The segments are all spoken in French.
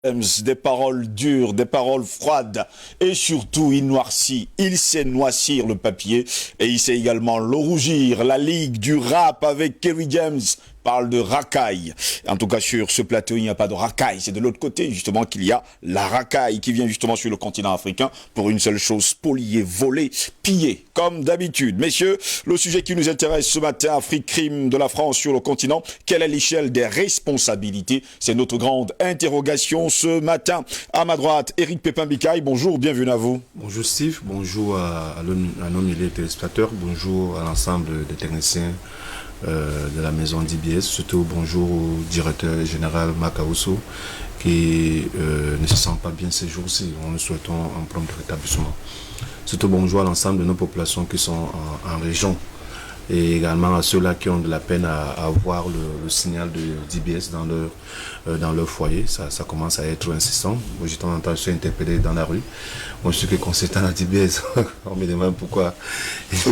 Des paroles dures, des paroles froides et surtout il noircit, il sait noircir le papier et il sait également le rougir. La Ligue du rap avec Kerry James parle de racaille. En tout cas sur ce plateau il n'y a pas de racaille, c'est de l'autre côté justement qu'il y a la racaille qui vient justement sur le continent africain pour une seule chose, spolier, voler, piller comme d'habitude. Messieurs, le sujet qui nous intéresse ce matin, Afrique crime de la France sur le continent, quelle est l'échelle des responsabilités? C'est notre grande interrogation ce matin. À ma droite, Eric Pépin-Bicaille, bonjour, bienvenue à vous. Bonjour Steve, bonjour à nos milliers de téléspectateurs, bonjour à l'ensemble des techniciens de la maison d'IBS, surtout bonjour au directeur général Makaousso qui ne se sent pas bien ces jours-ci. Nous souhaitons un prompt rétablissement. Surtout bonjour à l'ensemble de nos populations qui sont en région et également à ceux-là qui ont de la peine à avoir le signal de d'IBS dans leur foyer. Ça commence à être insistant. Moi, j'ai tendance à être interpellé dans la rue. Moi, je suis que consultant à d'IBS. On me demande pourquoi.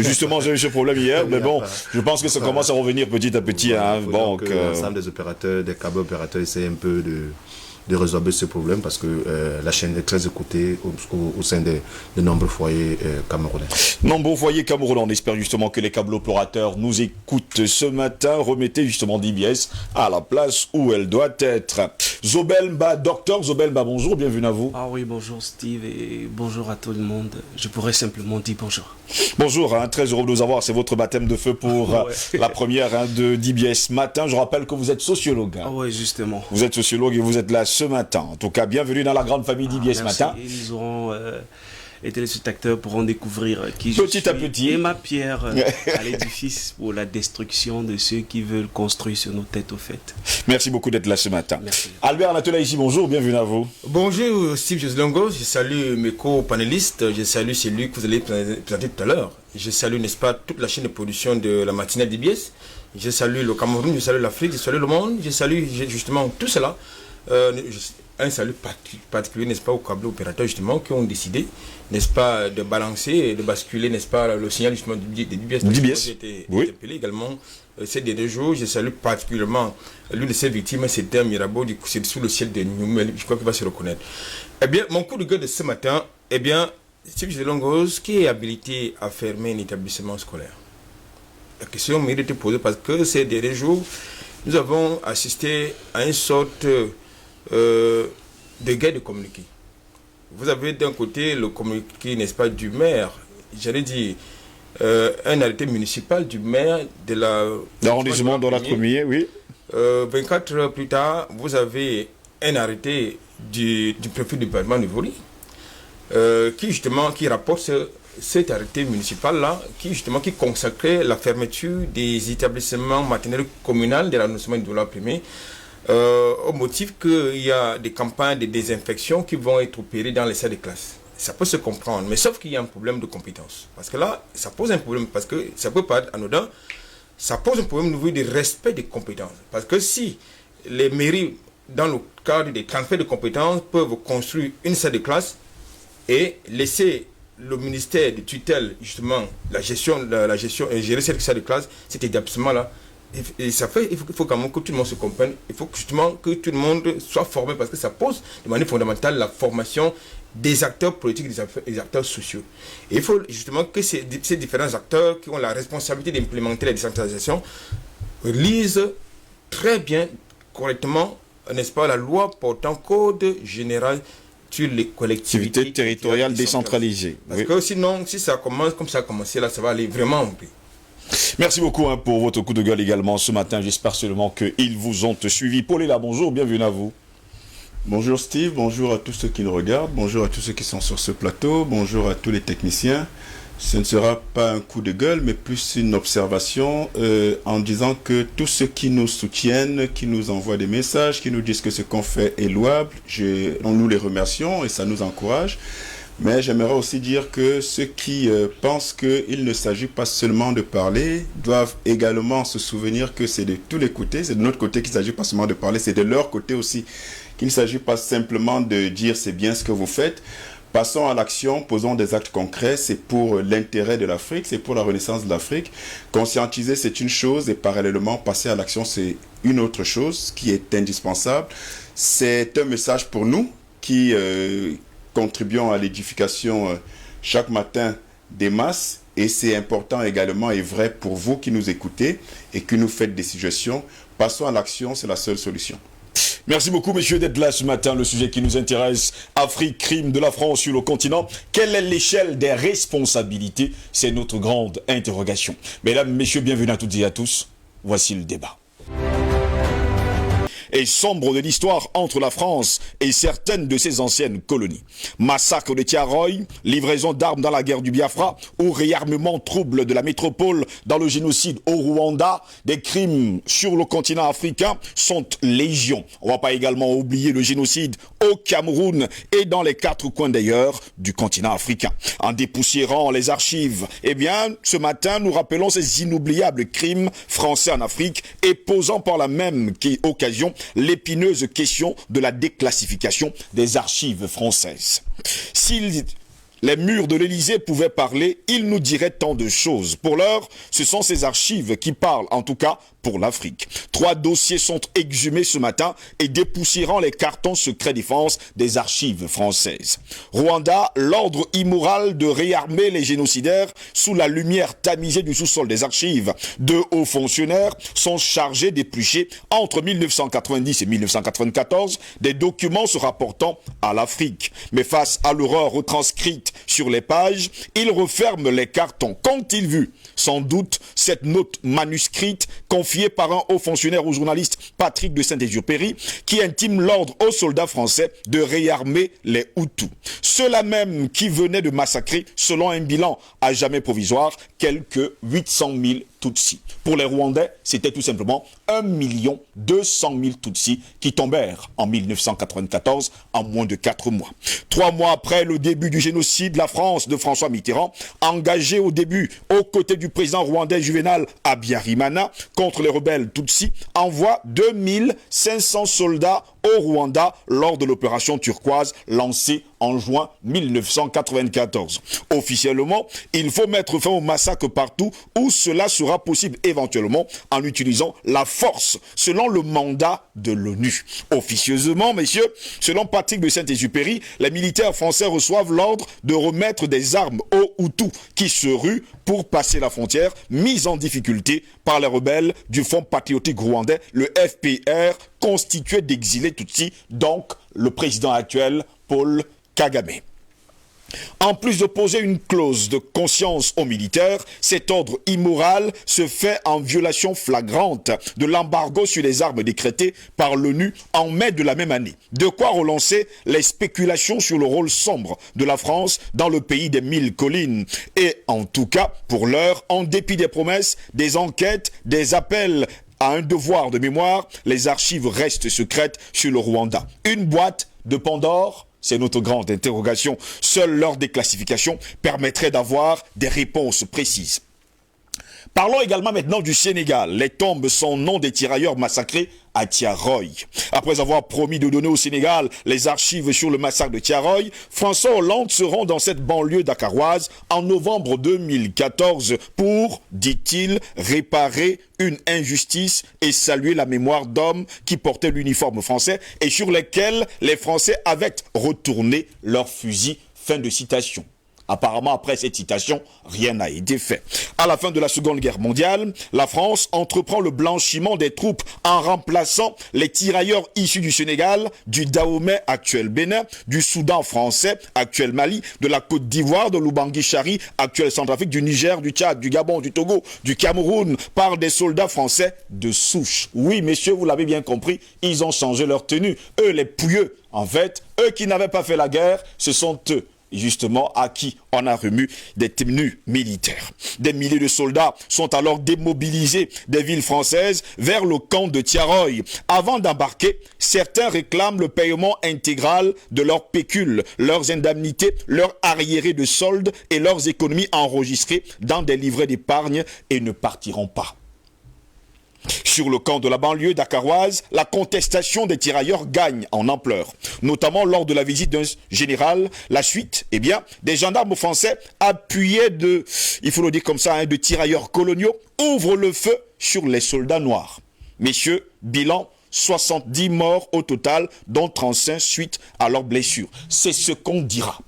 Justement, j'ai eu ce problème hier, mais bon, je pense que ça commence à revenir petit à petit. Hein. Bon, l'ensemble des opérateurs, des câbles opérateurs essaient un peu de résorber ce problème parce que la chaîne est très écoutée au sein de nombreux foyers camerounais. Nombreux foyers camerounais, on espère justement que les câbles opérateurs nous écoutent ce matin. Remettez justement d'IBS à la place où elle doit être. Zobelba, docteur Zobelba, bonjour, bienvenue à vous. Ah oui, bonjour Steve et bonjour à tout le monde. Je pourrais simplement dire bonjour. Bonjour, hein, très heureux de vous avoir. C'est votre baptême de feu pour la première de d'IBS matin. Je rappelle que vous êtes sociologue. Hein. Ah oui, justement. Vous êtes sociologue et vous êtes là ce matin. En tout cas, bienvenue dans la grande famille d'IBS matin. Et nous aurons, les téléspectateurs pourront découvrir qui je suis petit à petit. Et ma pierre à l'édifice pour la destruction de ceux qui veulent construire sur nos têtes au fait. Merci beaucoup d'être là ce matin. Merci. Albert Anatola ici, bonjour, bienvenue à vous. Bonjour Steve Joslongo, je salue mes co-panélistes, je salue celui que vous allez présenter tout à l'heure. Je salue, n'est-ce pas, toute la chaîne de production de la matinale d'IBS. Je salue le Cameroun, je salue l'Afrique, je salue le monde, je salue justement tout cela. Un salut particulier, n'est-ce pas, aux câbles opérateurs justement qui ont décidé, n'est-ce pas, de balancer et de basculer, n'est-ce pas, le signal justement d'IBS. J'ai été interpellé également ces derniers jours. Je salue particulièrement l'une de ces victimes, c'était un Mirabeau, c'est sous le ciel de Numel, je crois qu'il va se reconnaître. Eh bien, mon coup de gueule de ce matin, eh bien, c'est Longos qui est habilité à fermer un établissement scolaire. La question mérite d'être posée parce que ces derniers jours, nous avons assisté à une sorte de guerre de communiqué. Vous avez d'un côté le communiqué, n'est-ce pas, du maire, j'allais dire, un arrêté municipal du maire de l'arrondissement de la Première, oui. 24 heures plus tard, vous avez un arrêté du préfet du département de Voli, qui rapporte cet arrêté municipal-là, qui consacrait la fermeture des établissements maternels communaux de l'arrondissement de Douala-Premier, au motif qu'il y a des campagnes de désinfection qui vont être opérées dans les salles de classe. Ça peut se comprendre, mais sauf qu'il y a un problème de compétence. Parce que là, ça pose un problème, parce que ça peut pas être anodin, ça pose un problème au niveau du respect des compétences. Parce que si les mairies, dans le cadre des transferts de compétences, peuvent construire une salle de classe et laisser le ministère de tutelle, justement, la gestion et gérer cette salle de classe, cet établissement-là, et ça fait, il faut quand même que tout le monde se comprenne, il faut justement que tout le monde soit formé parce que ça pose de manière fondamentale la formation des acteurs politiques et des acteurs sociaux. Et il faut justement que ces différents acteurs qui ont la responsabilité d'implémenter la décentralisation lisent très bien, correctement, n'est-ce pas, la loi portant code général sur les collectivités territoriales décentralisées. Parce que sinon, si ça commence comme ça a commencé, là, ça va aller vraiment en paix. Merci beaucoup pour votre coup de gueule également ce matin. J'espère seulement qu'ils vous ont suivi. Paul est là, bonjour, bienvenue à vous. Bonjour Steve, bonjour à tous ceux qui nous regardent, bonjour à tous ceux qui sont sur ce plateau, bonjour à tous les techniciens. Ce ne sera pas un coup de gueule, mais plus une observation en disant que tous ceux qui nous soutiennent, qui nous envoient des messages, qui nous disent que ce qu'on fait est louable, nous les remercions et ça nous encourage. Mais j'aimerais aussi dire que ceux qui pensent qu'il ne s'agit pas seulement de parler doivent également se souvenir que c'est de tous les côtés, c'est de notre côté qu'il ne s'agit pas seulement de parler, c'est de leur côté aussi qu'il ne s'agit pas simplement de dire c'est bien ce que vous faites, Passons à l'action, posons des actes concrets, c'est pour l'intérêt de l'Afrique, c'est pour la renaissance de l'Afrique. Conscientiser, c'est une chose, et parallèlement, passer à l'action, c'est une autre chose qui est indispensable. C'est un message pour nous qui contribuons à l'édification chaque matin des masses, et c'est important également et vrai pour vous qui nous écoutez et qui nous faites des suggestions. Passons à l'action, c'est la seule solution. Merci beaucoup, messieurs, d'être là ce matin. Le sujet qui nous intéresse, Afrique, crime de la France sur le continent. Quelle est l'échelle des responsabilités? C'est notre grande interrogation. Mesdames, messieurs, bienvenue à toutes et à tous. Voici le débat. Et sombre de l'histoire entre la France et certaines de ses anciennes colonies. Massacre de Tiaroy, livraison d'armes dans la guerre du Biafra ou réarmement trouble de la métropole dans le génocide au Rwanda, des crimes sur le continent africain sont légion. On ne va pas également oublier le génocide au Cameroun et dans les 4 coins d'ailleurs du continent africain. En dépoussiérant les archives, eh bien, ce matin, nous rappelons ces inoubliables crimes français en Afrique et posant par la même occasion l'épineuse question de la déclassification des archives françaises. Si les murs de l'Élysée pouvaient parler, ils nous diraient tant de choses. Pour l'heure, ce sont ces archives qui parlent, en tout cas pour l'Afrique. 3 dossiers sont exhumés ce matin et dépoussiérant les cartons secrets défense des archives françaises. Rwanda, l'ordre immoral de réarmer les génocidaires sous la lumière tamisée du sous-sol des archives. 2 hauts fonctionnaires sont chargés d'éplucher entre 1990 et 1994 des documents se rapportant à l'Afrique. Mais face à l'horreur retranscrite sur les pages, ils referment les cartons. Qu'ont-ils vu? Sans doute cette note manuscrite confiée par un haut fonctionnaire au journaliste Patrick de Saint-Exupéry qui intime l'ordre aux soldats français de réarmer les Hutus. Ceux-là même qui venaient de massacrer, selon un bilan à jamais provisoire, quelques 800 000 Tutsis. Pour les Rwandais, c'était tout simplement 1 200 000 Tutsis qui tombèrent en 1994 en moins de 4 mois. 3 mois après le début du génocide, la France de François Mitterrand, engagée au début aux côtés du président rwandais Juvenal Habyarimana contre les rebelles Tutsis, envoie 2500 soldats au Rwanda lors de l'opération turquoise lancée en juin 1994. Officiellement, il faut mettre fin au massacre partout où cela sera possible, éventuellement en utilisant la force, selon le mandat de l'ONU. Officieusement, messieurs, selon Patrick de Saint-Exupéry, les militaires français reçoivent l'ordre de remettre des armes aux Hutus qui se ruent pour passer la frontière, mise en difficulté par les rebelles du Front patriotique rwandais, le FPR, constitué d'exilés Tutsis, donc le président actuel, Paul Kagame. En plus de poser une clause de conscience aux militaires, cet ordre immoral se fait en violation flagrante de l'embargo sur les armes décrété par l'ONU en mai de la même année. De quoi relancer les spéculations sur le rôle sombre de la France dans le pays des 1000 collines. Et en tout cas, pour l'heure, en dépit des promesses, des enquêtes, des appels à un devoir de mémoire, les archives restent secrètes sur le Rwanda. Une boîte de Pandore? C'est notre grande interrogation. Seule leur déclassification permettrait d'avoir des réponses précises. Parlons également maintenant du Sénégal. Les tombes sont nom des tirailleurs massacrés à Tiaroy. Après avoir promis de donner au Sénégal les archives sur le massacre de Tiaroy, François Hollande se rend dans cette banlieue dakaroise en novembre 2014 pour, dit-il, réparer une injustice et saluer la mémoire d'hommes qui portaient l'uniforme français et sur lesquels les Français avaient retourné leurs fusils. Fin de citation. Apparemment, après cette citation, rien n'a été fait. À la fin de la Seconde Guerre mondiale, la France entreprend le blanchiment des troupes en remplaçant les tirailleurs issus du Sénégal, du Dahomey, actuel Bénin, du Soudan français, actuel Mali, de la Côte d'Ivoire, de l'Oubangui-Chari, actuel Centrafrique, du Niger, du Tchad, du Gabon, du Togo, du Cameroun, par des soldats français de souche. Oui, messieurs, vous l'avez bien compris, ils ont changé leur tenue. Eux, les pouilleux, en fait, eux qui n'avaient pas fait la guerre, ce sont eux justement à qui on a remis des tenues militaires. Des milliers de soldats sont alors démobilisés des villes françaises vers le camp de Tiaroy. Avant d'embarquer, certains réclament le paiement intégral de leurs pécules, leurs indemnités, leurs arriérés de soldes et leurs économies enregistrées dans des livrets d'épargne et ne partiront pas. Sur le camp de la banlieue dakaroise, la contestation des tirailleurs gagne en ampleur, notamment lors de la visite d'un général. La suite, eh bien, des gendarmes français appuyés il faut le dire comme ça, de tirailleurs coloniaux, ouvrent le feu sur les soldats noirs. Messieurs, bilan, 70 morts au total, dont 35 suite à leurs blessures. C'est ce qu'on dira.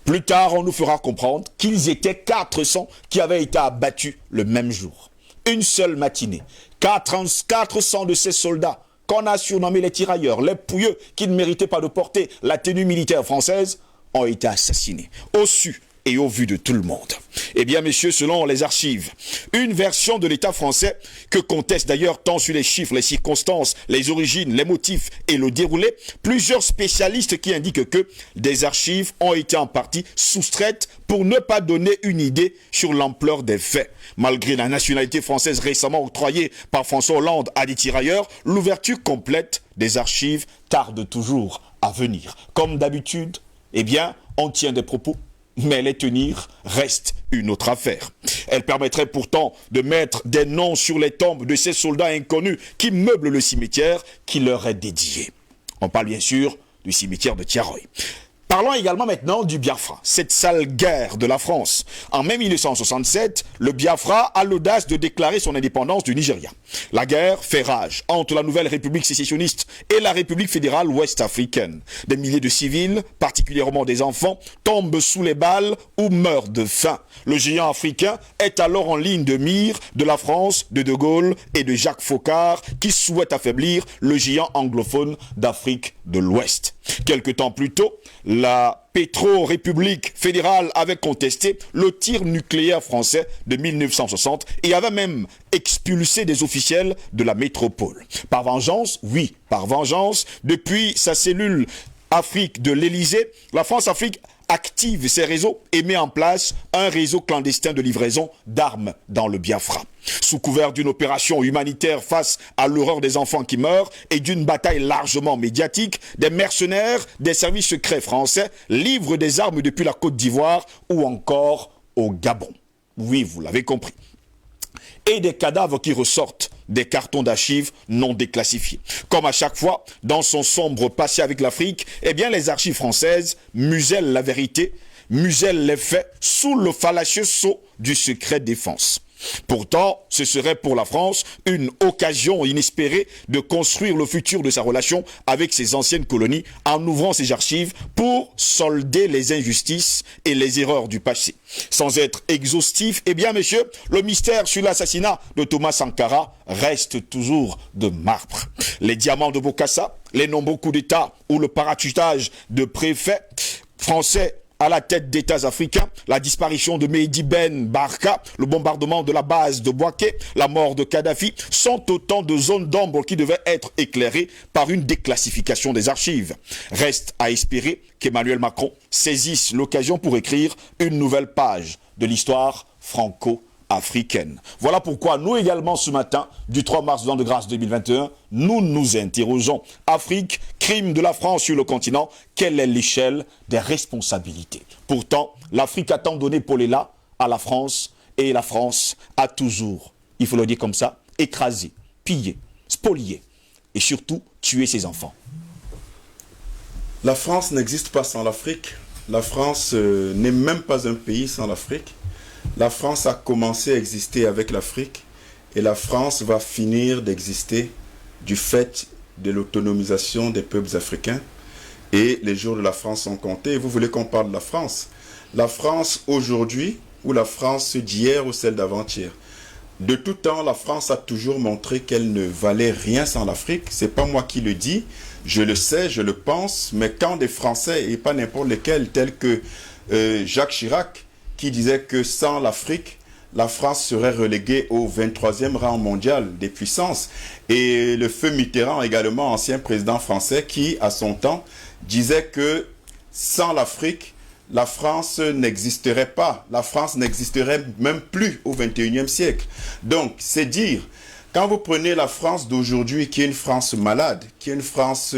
Plus tard, on nous fera comprendre qu'ils étaient 400 qui avaient été abattus le même jour. Une seule matinée, 400 de ces soldats qu'on a surnommés les tirailleurs, les pouilleux qui ne méritaient pas de porter la tenue militaire française, ont été assassinés, au su et au vu de tout le monde. Eh bien, messieurs, selon les archives, une version de l'État français que contestent d'ailleurs tant sur les chiffres, les circonstances, les origines, les motifs et le déroulé, plusieurs spécialistes qui indiquent que des archives ont été en partie soustraites pour ne pas donner une idée sur l'ampleur des faits. Malgré la nationalité française récemment octroyée par François Hollande à des tirailleurs, l'ouverture complète des archives tarde toujours à venir. Comme d'habitude, eh bien, on tient des propos, mais les tenir reste une autre affaire. Elle permettrait pourtant de mettre des noms sur les tombes de ces soldats inconnus qui meublent le cimetière qui leur est dédié. On parle bien sûr du cimetière de Thiaroye. Parlons également maintenant du Biafra, cette sale guerre de la France. En mai 1967, le Biafra a l'audace de déclarer son indépendance du Nigeria. La guerre fait rage entre la nouvelle République sécessionniste et la République fédérale ouest-africaine. Des milliers de civils, particulièrement des enfants, tombent sous les balles ou meurent de faim. Le géant africain est alors en ligne de mire de la France, de De Gaulle et de Jacques Foccart qui souhaitent affaiblir le géant anglophone d'Afrique de l'Ouest. Quelque temps plus tôt, la Pétro-République fédérale avait contesté le tir nucléaire français de 1960 et avait même expulsé des officiels de la métropole. Par vengeance, oui, par vengeance, depuis sa cellule Afrique de l'Élysée, la France-Afrique active ses réseaux et met en place un réseau clandestin de livraison d'armes dans le Biafra. Sous couvert d'une opération humanitaire face à l'horreur des enfants qui meurent et d'une bataille largement médiatique, des mercenaires des services secrets français livrent des armes depuis la Côte d'Ivoire ou encore au Gabon. Oui, vous l'avez compris. Et des cadavres qui ressortent des cartons d'archives non déclassifiés. Comme à chaque fois, dans son sombre passé avec l'Afrique, eh bien les archives françaises musellent la vérité, musellent les faits sous le fallacieux sceau du secret défense. Pourtant, ce serait pour la France une occasion inespérée de construire le futur de sa relation avec ses anciennes colonies en ouvrant ses archives pour solder les injustices et les erreurs du passé. Sans être exhaustif, eh bien messieurs, le mystère sur l'assassinat de Thomas Sankara reste toujours de marbre. Les diamants de Bokassa, les nombreux coups d'État ou le parachutage de préfets français à la tête d'États africains, la disparition de Mehdi Ben Barka, le bombardement de la base de Bouaké, la mort de Kadhafi, sont autant de zones d'ombre qui devaient être éclairées par une déclassification des archives. Reste à espérer qu'Emmanuel Macron saisisse l'occasion pour écrire une nouvelle page de l'histoire franco-africaine. Voilà pourquoi nous également ce matin, du 3 mars de l'an de grâce 2021, nous nous interrogeons. Afrique, crime de la France sur le continent, quelle est l'échelle des responsabilités? Pourtant, l'Afrique a tant donné pour l'élan à la France et la France a toujours, il faut le dire comme ça, écrasé, pillé, spolié et surtout tué ses enfants. La France n'existe pas sans l'Afrique. La France n'est même pas un pays sans l'Afrique. La France a commencé à exister avec l'Afrique et la France va finir d'exister du fait de l'autonomisation des peuples africains. Et les jours de la France sont comptés. Vous voulez qu'on parle de la France? La France aujourd'hui ou la France d'hier ou celle d'avant-hier? De tout temps, la France a toujours montré qu'elle ne valait rien sans l'Afrique. C'est pas moi qui le dis, je le sais, je le pense. Mais quand des Français, et pas n'importe lesquels, tels que Jacques Chirac, qui disait que sans l'Afrique, la France serait reléguée au 23e rang mondial des puissances. Et le feu Mitterrand, également ancien président français, qui, à son temps, disait que sans l'Afrique, la France n'existerait pas. La France n'existerait même plus au 21e siècle. Donc, c'est dire, quand vous prenez la France d'aujourd'hui, qui est une France malade, qui est une France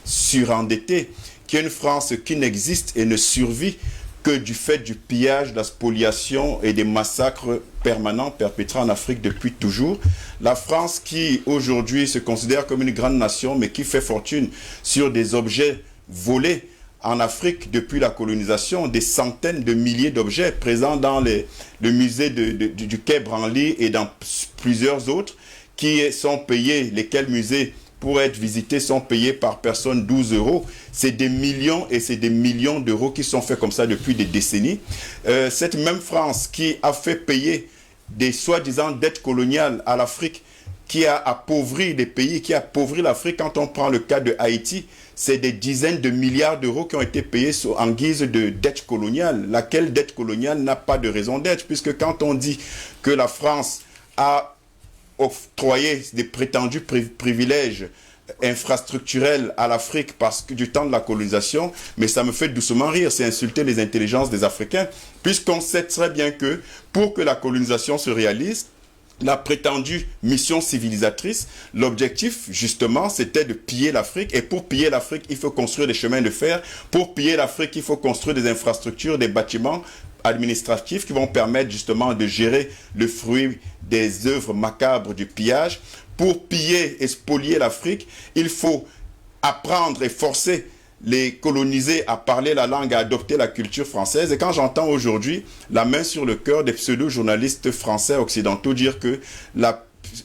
surendettée, qui est une France qui n'existe et ne survit que du fait du pillage, de la spoliation et des massacres permanents perpétrés en Afrique depuis toujours. La France qui aujourd'hui se considère comme une grande nation mais qui fait fortune sur des objets volés en Afrique depuis la colonisation, des centaines de milliers d'objets présents dans le musée du Quai Branly et dans plusieurs autres qui sont payés, lesquels musées pour être visités sont payés par personne 12 €. C'est des millions et c'est des millions d'euros qui sont faits comme ça depuis des décennies. Cette même France qui a fait payer des soi-disant dettes coloniales à l'Afrique, qui a appauvri les pays, qui a appauvri l'Afrique. Quand on prend le cas de Haïti, c'est des dizaines de milliards d'euros qui ont été payés en guise de dette coloniale. Laquelle dette coloniale n'a pas de raison d'être, puisque quand on dit que la France a octroyer des prétendus privilèges infrastructurels à l'Afrique parce que du temps de la colonisation, mais ça me fait doucement rire, c'est insulter les intelligences des Africains, puisqu'on sait très bien que pour que la colonisation se réalise, la prétendue mission civilisatrice, l'objectif justement c'était de piller l'Afrique, et pour piller l'Afrique il faut construire des chemins de fer, pour piller l'Afrique il faut construire des infrastructures, des bâtiments administratifs qui vont permettre justement de gérer le fruit des œuvres macabres du pillage. Pour piller et spolier l'Afrique, il faut apprendre et forcer les colonisés à parler la langue, à adopter la culture française. Et quand j'entends aujourd'hui la main sur le cœur des pseudo-journalistes français occidentaux dire que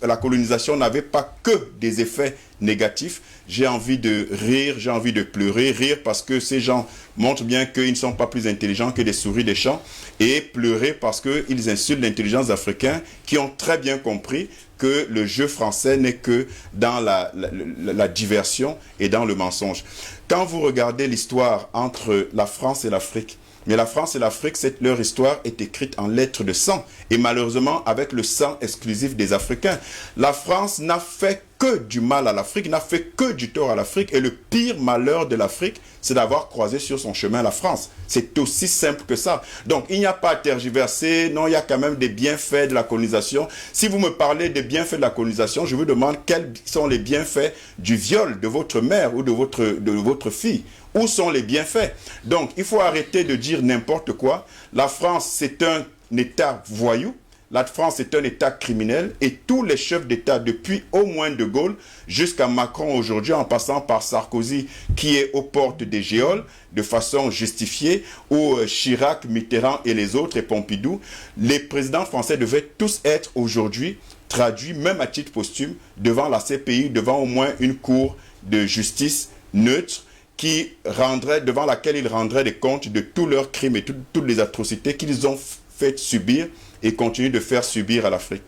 la colonisation n'avait pas que des effets négatifs, j'ai envie de rire, j'ai envie de pleurer. Rire parce que ces gens montrent bien qu'ils ne sont pas plus intelligents que des souris des champs, et pleurer parce qu'ils insultent l'intelligence africaine qui ont très bien compris que le jeu français n'est que dans la diversion et dans le mensonge. Quand vous regardez l'histoire entre la France et l'Afrique, mais la France et l'Afrique, leur histoire est écrite en lettres de sang, et malheureusement avec le sang exclusif des Africains. La France n'a fait que du mal à l'Afrique, n'a fait que du tort à l'Afrique, et le pire malheur de l'Afrique, c'est d'avoir croisé sur son chemin la France. C'est aussi simple que ça. Donc il n'y a pas à tergiverser, non, il y a quand même des bienfaits de la colonisation. Si vous me parlez des bienfaits de la colonisation, je vous demande quels sont les bienfaits du viol de votre mère ou de votre fille. Où sont les bienfaits? Donc, il faut arrêter de dire n'importe quoi. La France, c'est un État voyou. La France est un État criminel. Et tous les chefs d'État, depuis au moins De Gaulle jusqu'à Macron aujourd'hui, en passant par Sarkozy, qui est aux portes des geôles, de façon justifiée, ou Chirac, Mitterrand et les autres, et Pompidou, les présidents français devaient tous être aujourd'hui traduits, même à titre posthume, devant la CPI, devant au moins une cour de justice neutre, devant laquelle ils rendraient des comptes de tous leurs crimes et toutes les atrocités qu'ils ont fait subir et continuent de faire subir à l'Afrique.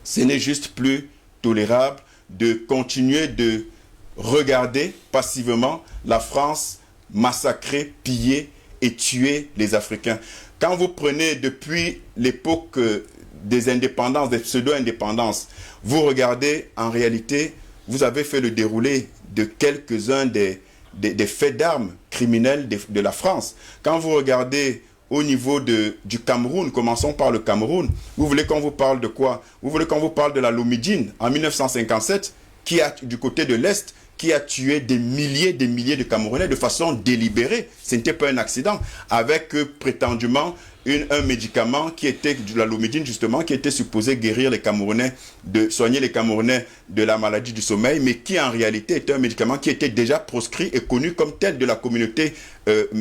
Ce n'est juste plus tolérable de continuer de regarder passivement la France massacrer, piller et tuer les Africains. Quand vous prenez depuis l'époque des indépendances, des pseudo-indépendances, vous regardez en réalité, vous avez fait le déroulé de quelques-uns des faits d'armes criminels de la France. Quand vous regardez au niveau du Cameroun, commençons par le Cameroun, vous voulez qu'on vous parle de quoi? Vous voulez qu'on vous parle de la Lomidine en 1957, du côté de l'Est, qui a tué des milliers de Camerounais de façon délibérée. Ce n'était pas un accident, avec prétendument un médicament qui était de la Lomidine justement, qui était supposé guérir les Camerounais, soigner les Camerounais de la maladie du sommeil, mais qui en réalité était un médicament qui était déjà proscrit et connu comme tel de la communauté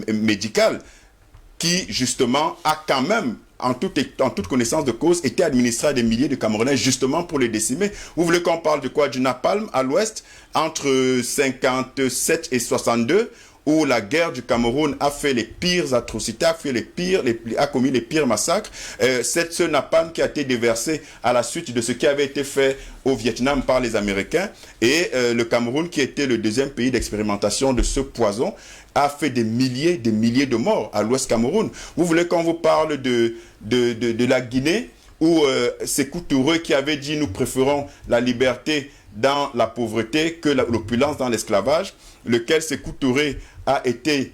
médicale, qui justement a quand même, en toute connaissance de cause, été administré à des milliers de Camerounais justement pour les décimer. Vous voulez qu'on parle de quoi? Du napalm à l'ouest, entre 57 et 62, où la guerre du Cameroun a fait les pires atrocités, a commis les pires massacres. C'est ce napalm qui a été déversé à la suite de ce qui avait été fait au Vietnam par les Américains. Et le Cameroun, qui était le deuxième pays d'expérimentation de ce poison, a fait des milliers de morts à l'ouest Cameroun. Vous voulez qu'on vous parle de la Guinée, où Sékou Touré qui avait dit « nous préférons la liberté dans la pauvreté que l'opulence dans l'esclavage », lequel Sékou Touré a été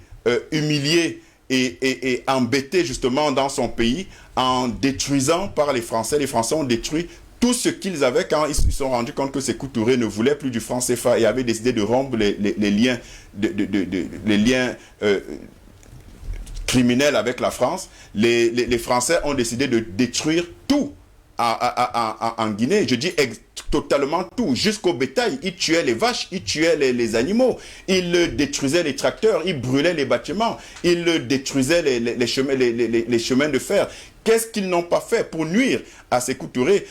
humilié et embêté justement dans son pays en détruisant par les Français. Les Français ont détruit tout ce qu'ils avaient quand ils se sont rendus compte que Sékou Touré ne voulait plus du franc CFA et avait décidé de rompre les liens criminelle avec la France, les Français ont décidé de détruire tout en Guinée. Je dis totalement tout, jusqu'au bétail. Ils tuaient les vaches, ils tuaient les animaux, ils détruisaient les tracteurs, ils brûlaient les bâtiments, ils détruisaient les chemins de fer. Qu'est-ce qu'ils n'ont pas fait pour nuire à Sékou Touré?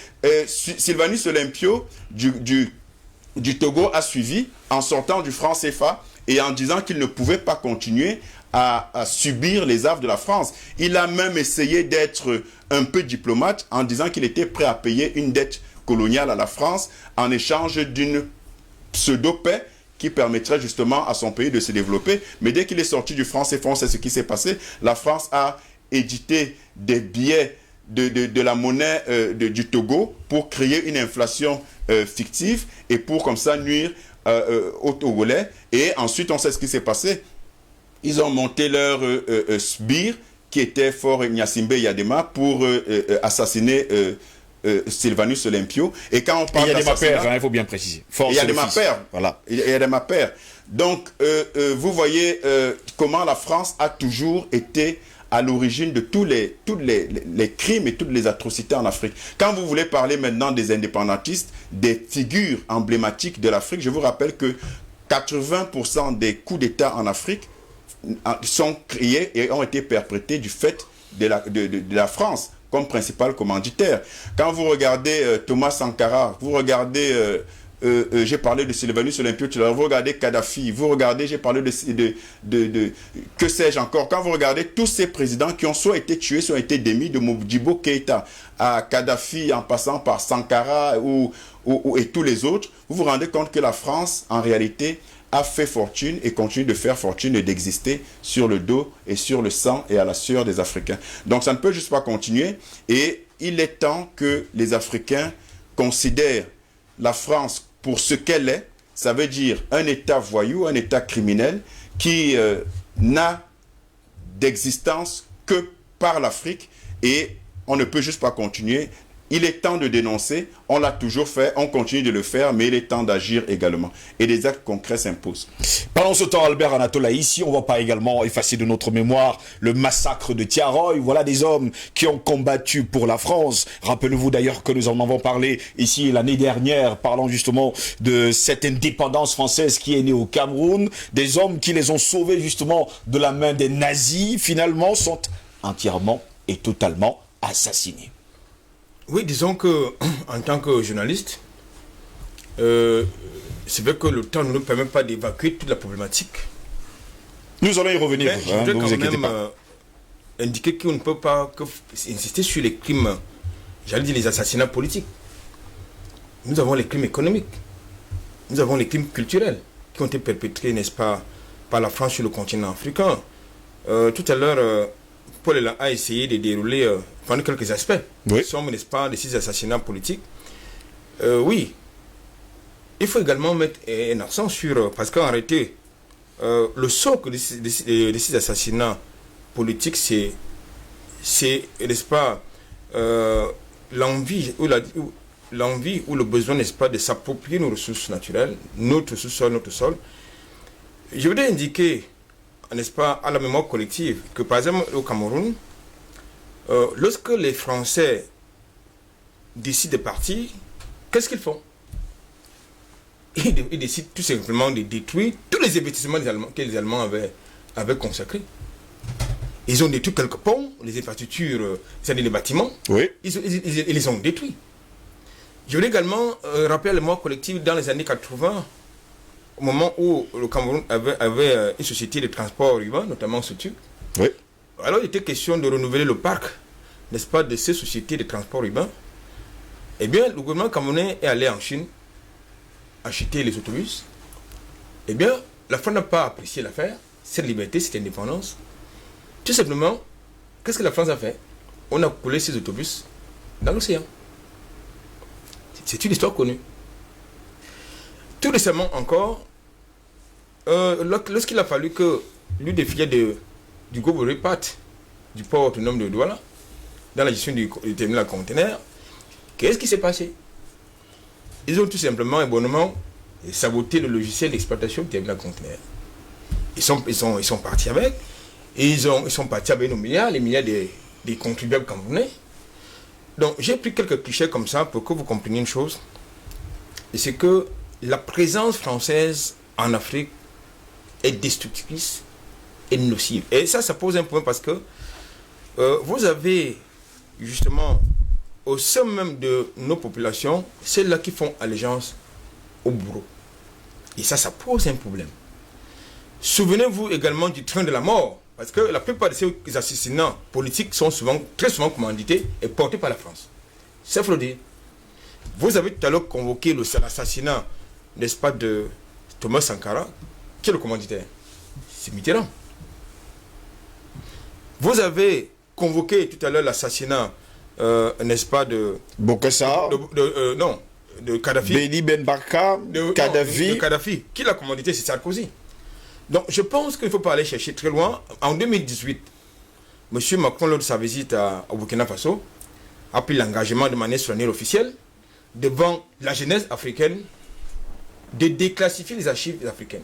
Sylvanus Olympio du Togo a suivi en sortant du franc CFA et en disant qu'il ne pouvait pas continuer à subir les affres de la France. Il a même essayé d'être un peu diplomate en disant qu'il était prêt à payer une dette coloniale à la France en échange d'une pseudo-paix qui permettrait justement à son pays de se développer. Mais dès qu'il est sorti du franc CFA, on sait ce qui s'est passé. La France a édité des billets de la monnaie du Togo pour créer une inflation fictive et pour comme ça nuire aux Togolais. Et ensuite, on sait ce qui s'est passé. Ils ont monté leur sbire qui était Fort Gnassingbé Yadema pour assassiner Sylvanus Olympio. Et quand on parle d'Yadema, il faut bien préciser. Yadema père. Voilà. Yadema père. Donc, vous voyez comment la France a toujours été à l'origine de tous les crimes et toutes les atrocités en Afrique. Quand vous voulez parler maintenant des indépendantistes, des figures emblématiques de l'Afrique, je vous rappelle que 80% des coups d'État en Afrique sont créés et ont été perpétrés du fait de la France comme principal commanditaire. Quand vous regardez Thomas Sankara, vous regardez, j'ai parlé de Sylvanus Olympio, vous regardez Kadhafi, vous regardez, j'ai parlé de que sais-je encore, quand vous regardez tous ces présidents qui ont soit été tués, soit été démis, de Modibo Keïta à Kadhafi en passant par Sankara et tous les autres, vous vous rendez compte que la France, en réalité, a fait fortune et continue de faire fortune et d'exister sur le dos et sur le sang et à la sueur des Africains. Donc ça ne peut juste pas continuer et il est temps que les Africains considèrent la France pour ce qu'elle est, ça veut dire un État voyou, un État criminel qui n'a d'existence que par l'Afrique et on ne peut juste pas continuer. Il est temps de dénoncer, on l'a toujours fait, on continue de le faire, mais il est temps d'agir également. Et des actes concrets s'imposent. Pendant ce temps, Albert Anatola, ici, on ne va pas également effacer de notre mémoire le massacre de Tiaroy. Voilà des hommes qui ont combattu pour la France. Rappelez-vous d'ailleurs que nous en avons parlé ici l'année dernière, parlant justement de cette indépendance française qui est née au Cameroun. Des hommes qui les ont sauvés justement de la main des nazis, finalement, sont entièrement et totalement assassinés. Oui, disons que en tant que journaliste, c'est vrai que le temps ne nous permet pas d'évacuer toute la problématique. Nous allons y revenir. Je voudrais quand même indiquer qu'on ne peut pas insister sur les crimes, j'allais dire les assassinats politiques. Nous avons les crimes économiques, nous avons les crimes culturels qui ont été perpétrés, n'est-ce pas, par la France sur le continent africain. Tout à l'heure, Paul a essayé de dérouler prendre quelques aspects. Oui. Qui sont, n'est-ce pas, de ces assassinats politiques. Oui. Il faut également mettre un accent sur... Parce qu'en réalité, le socle de ces assassinats politiques, c'est n'est-ce pas, l'envie ou le besoin, n'est-ce pas, de s'approprier nos ressources naturelles, notre sous-sol, notre sol. Je voudrais indiquer, n'est-ce pas, à la mémoire collective, que par exemple au Cameroun, lorsque les Français décident de partir, qu'est-ce qu'ils font? Ils décident tout simplement de détruire tous les investissements que les Allemands avaient consacrés. Ils ont détruit quelques ponts, les infrastructures, c'est-à-dire les bâtiments. Oui. Ils les ont détruits. Je voudrais également rappeler à la mémoire collective dans les années 80, au moment où le Cameroun avait une société de transport urbain, notamment Sotuc. Oui. Alors il était question de renouveler le parc, n'est-ce pas, de ces sociétés de transport urbain. Eh bien, le gouvernement camerounais est allé en Chine acheter les autobus. Eh bien, la France n'a pas apprécié l'affaire, cette liberté, cette indépendance. Tout simplement, qu'est-ce que la France a fait? On a coulé ces autobus dans l'océan. C'est une histoire connue. Tout récemment encore, lorsqu'il a fallu que l'une des filières du groupe reparte du port autonome de Douala dans la gestion du terminal conteneur, qu'est-ce qui s'est passé? Ils ont tout simplement et bonnement saboté le logiciel d'exploitation du terminal conteneur. Ils sont partis avec, Et ils sont partis avec nos milliards, les milliards des contribuables camerounais. Donc j'ai pris quelques clichés comme ça pour que vous compreniez une chose. Et c'est que la présence française en Afrique est destructrice et nocive. Et ça pose un problème parce que vous avez justement au sein même de nos populations, celles-là qui font allégeance au bourreau. Et ça pose un problème. Souvenez-vous également du train de la mort, parce que la plupart de ces assassinats politiques sont très souvent commandités et portés par la France. C'est fraudé. Vous avez tout à l'heure convoqué l'assassinat, n'est-ce pas, de Thomas Sankara. Qui est le commanditaire? C'est Mitterrand. Vous avez convoqué tout à l'heure l'assassinat, n'est-ce pas, de Bokassa, de Kadhafi. Beni Ben Barka, Kadhafi. De Kadhafi. Qui l'a commandité? C'est Sarkozy. Donc je pense qu'il ne faut pas aller chercher très loin. En 2018, M. Macron, lors de sa visite au Burkina Faso, a pris l'engagement de manière solennelle officielle devant la jeunesse africaine de déclassifier les archives africaines.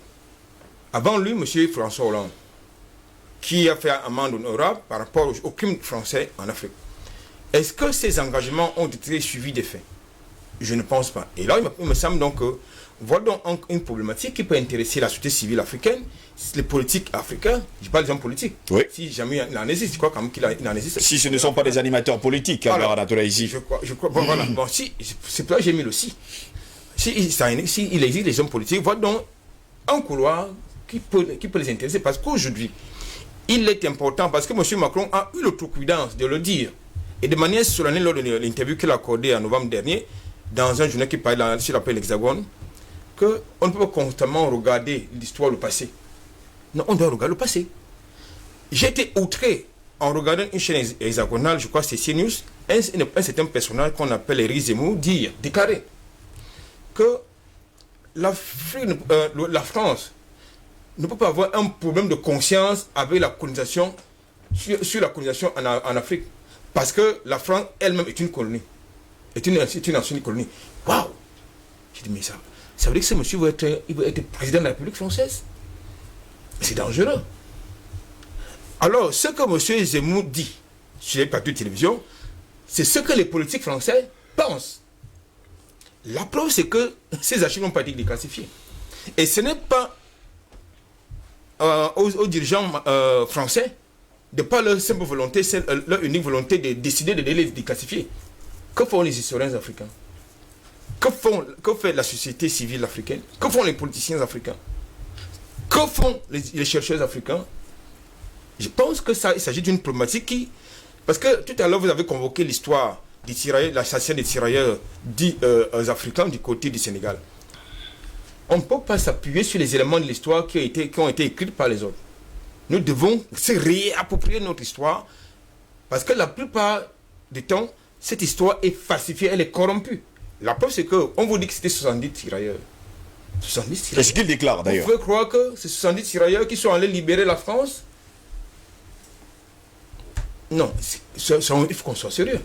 Avant lui, M. François Hollande, qui a fait un amende honorable par rapport aux crimes français en Afrique. Est-ce que ces engagements ont été suivis des faits? Je ne pense pas. Et là, il me semble donc que voilà donc une problématique qui peut intéresser la société civile africaine, les politiques africains, je parle des hommes politiques. Oui. Si jamais il en existe, je crois quand même qu'il en existe. Si ce ne sont pas des animateurs politiques, alors Anatola ici. Je crois, bon, voilà. Bon, c'est pour ça que j'ai mis le si. Si il existe des hommes politiques, voilà donc un couloir qui peut les intéresser. Parce qu'aujourd'hui, il est important, parce que M. Macron a eu l'outrecuidance de le dire, et de manière solennelle lors de l'interview qu'il a accordée en novembre dernier, dans un journal qui parle sur l'appel Hexagone, qu'on ne peut pas constamment regarder l'histoire, le passé. Non, on doit regarder le passé. J'ai été outré en regardant une chaîne hexagonale, je crois que c'est CNews, un certain personnage qu'on appelle Éric Zemmour, déclarer que la France ne peut pas avoir un problème de conscience avec la colonisation, sur la colonisation en Afrique. Parce que la France elle-même est une colonie. C'est une ancienne colonie. Waouh! J'ai dit, mais ça veut dire que ce monsieur il veut être président de la République française? C'est dangereux. Alors, ce que M. Zemmour dit sur les plateaux de télévision, c'est ce que les politiques français pensent. La preuve, c'est que ces archives n'ont pas été déclassifiées. Et ce n'est pas aux dirigeants français, de par leur simple volonté, leur unique volonté de décider de les déclassifier. Que font les historiens africains? Que fait la société civile africaine? Que font les politiciens africains? Que font les chercheurs africains? Je pense que il s'agit d'une problématique qui... Parce que tout à l'heure, vous avez convoqué l'histoire des tirailleurs, l'assassinat des tirailleurs africains du côté du Sénégal. On ne peut pas s'appuyer sur les éléments de l'histoire qui ont été écrits par les autres. Nous devons se réapproprier notre histoire parce que la plupart du temps, cette histoire est falsifiée, elle est corrompue. La preuve, c'est qu'on vous dit que c'était 70 tirailleurs. 70 tirailleurs. C'est ce qu'il déclare d'ailleurs. Vous pouvez croire que c'est 70 tirailleurs qui sont allés libérer la France? Non, il faut qu'on soit sérieux.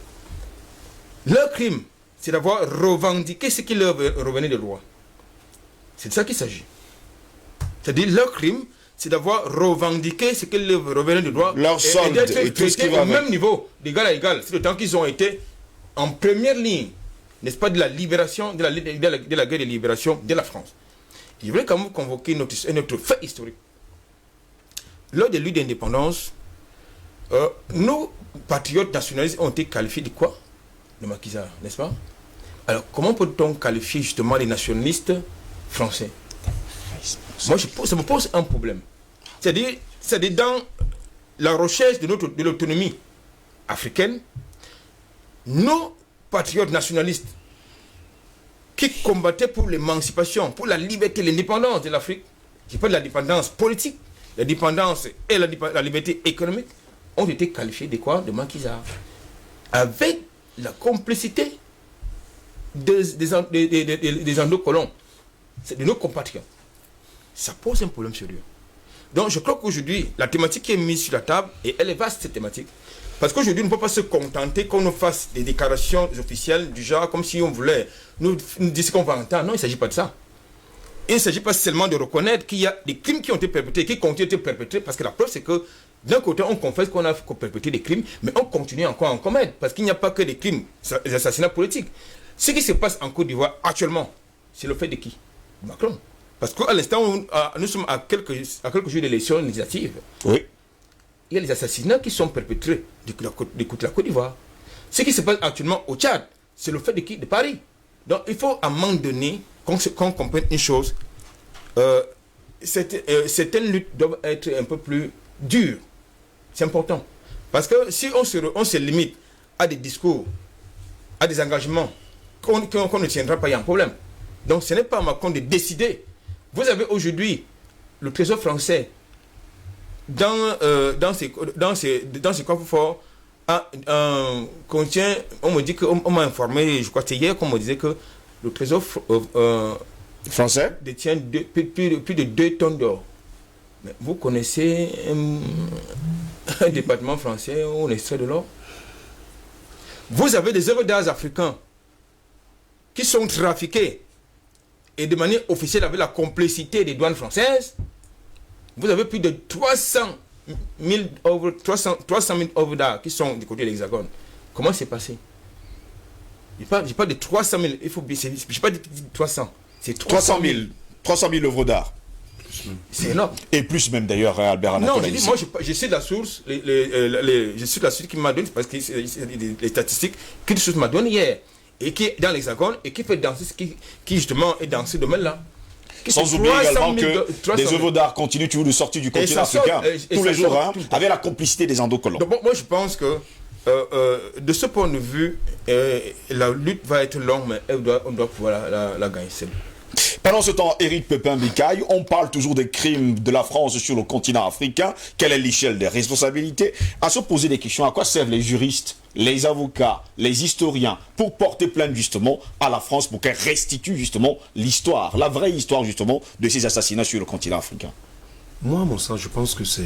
Leur crime, c'est d'avoir revendiqué ce qui leur revenait de droit. C'est de ça qu'il s'agit. C'est-à-dire, leur crime, c'est d'avoir revendiqué ce qui leur revenait de droit. Leur solde et tout ce qui va au même niveau, d'égal à égal. C'est le temps qu'ils ont été en première ligne, n'est-ce pas, de la libération, de la guerre de libération de la France. Je voulais quand même convoquer notre fait historique. Lors des luttes d'indépendance, nos patriotes nationalistes ont été qualifiés de quoi? De maquisards, n'est-ce pas? Alors, comment peut-on qualifier justement les nationalistes français? Moi, ça me pose un problème. C'est-à-dire dans la recherche de l'autonomie africaine, nos patriotes nationalistes qui combattaient pour l'émancipation, pour la liberté, l'indépendance de l'Afrique, qui parle de la dépendance politique, la dépendance et la liberté économique, ont été qualifiés de quoi? De maquisards. Avec la complicité des anglo-colons, c'est de nos compatriotes. Ça pose un problème sérieux. Donc je crois qu'aujourd'hui, la thématique qui est mise sur la table, et elle est vaste cette thématique, parce qu'aujourd'hui, on ne peut pas se contenter qu'on nous fasse des déclarations officielles du genre comme si on voulait nous dire ce qu'on va entendre. Non, il ne s'agit pas de ça. il ne s'agit pas seulement de reconnaître qu'il y a des crimes qui ont été perpétrés, qui continuent d'être perpétrés, parce que la preuve, c'est que d'un côté, on confesse qu'on a perpétré des crimes, mais on continue encore à en commettre, parce qu'il n'y a pas que des crimes, des assassinats politiques. Ce qui se passe en Côte d'Ivoire actuellement, c'est le fait de qui? Macron. Parce qu'à l'instant où nous sommes à quelques jours d'élections législatives, Oui. il y a les assassinats qui sont perpétrés de la Côte d'Ivoire. Ce qui se passe actuellement au Tchad, c'est le fait de qui? De Paris. Donc il faut à un moment donné qu'on comprenne une chose. Certaines luttes doivent être un peu plus dures. C'est important. Parce que si on se limite à des discours, à des engagements qu'on ne tiendra pas, il y a un problème. Donc ce n'est pas à Macron de décider. Vous avez aujourd'hui le Trésor français dans ses coffres forts contient, on me dit qu'on m'a informé, je crois que c'est hier qu'on me disait que le Trésor Français détient plus de 2 tonnes d'or. Mais vous connaissez un département français où on extrait de l'or? Vous avez des œuvres d'art africains qui sont trafiquées et de manière officielle avec la complicité des douanes françaises. Vous avez plus de 300 000 œuvres d'art qui sont du côté de l'Hexagone. Comment c'est passé? Je ne dis pas de 300 000, je n'ai pas dit 300. C'est 300 000 œuvres d'art. C'est énorme. Et plus même d'ailleurs, Albert Anatole. Non, je dis, moi je sais la source, je suis la source qui m'a donné, parce que c'est les statistiques qu'une source m'a donné hier, et qui est dans l'Hexagone, et qui fait danser, qui justement est dans ce domaine-là. Sans oublier également que des œuvres d'art continuent toujours de sortir du continent africain tous les jours, avec la complicité des endocolons. Donc moi je pense que de ce point de vue, la lutte va être longue, mais on doit pouvoir la gagner seule. Pendant ce temps, Éric Pépin-Bicaille, on parle toujours des crimes de la France sur le continent africain. Quelle est l'échelle des responsabilités? À se poser des questions, à quoi servent les juristes, les avocats, les historiens pour porter plainte justement à la France pour qu'elle restitue justement l'histoire, la vraie histoire justement de ces assassinats sur le continent africain? Moi, à mon sens, je pense que c'est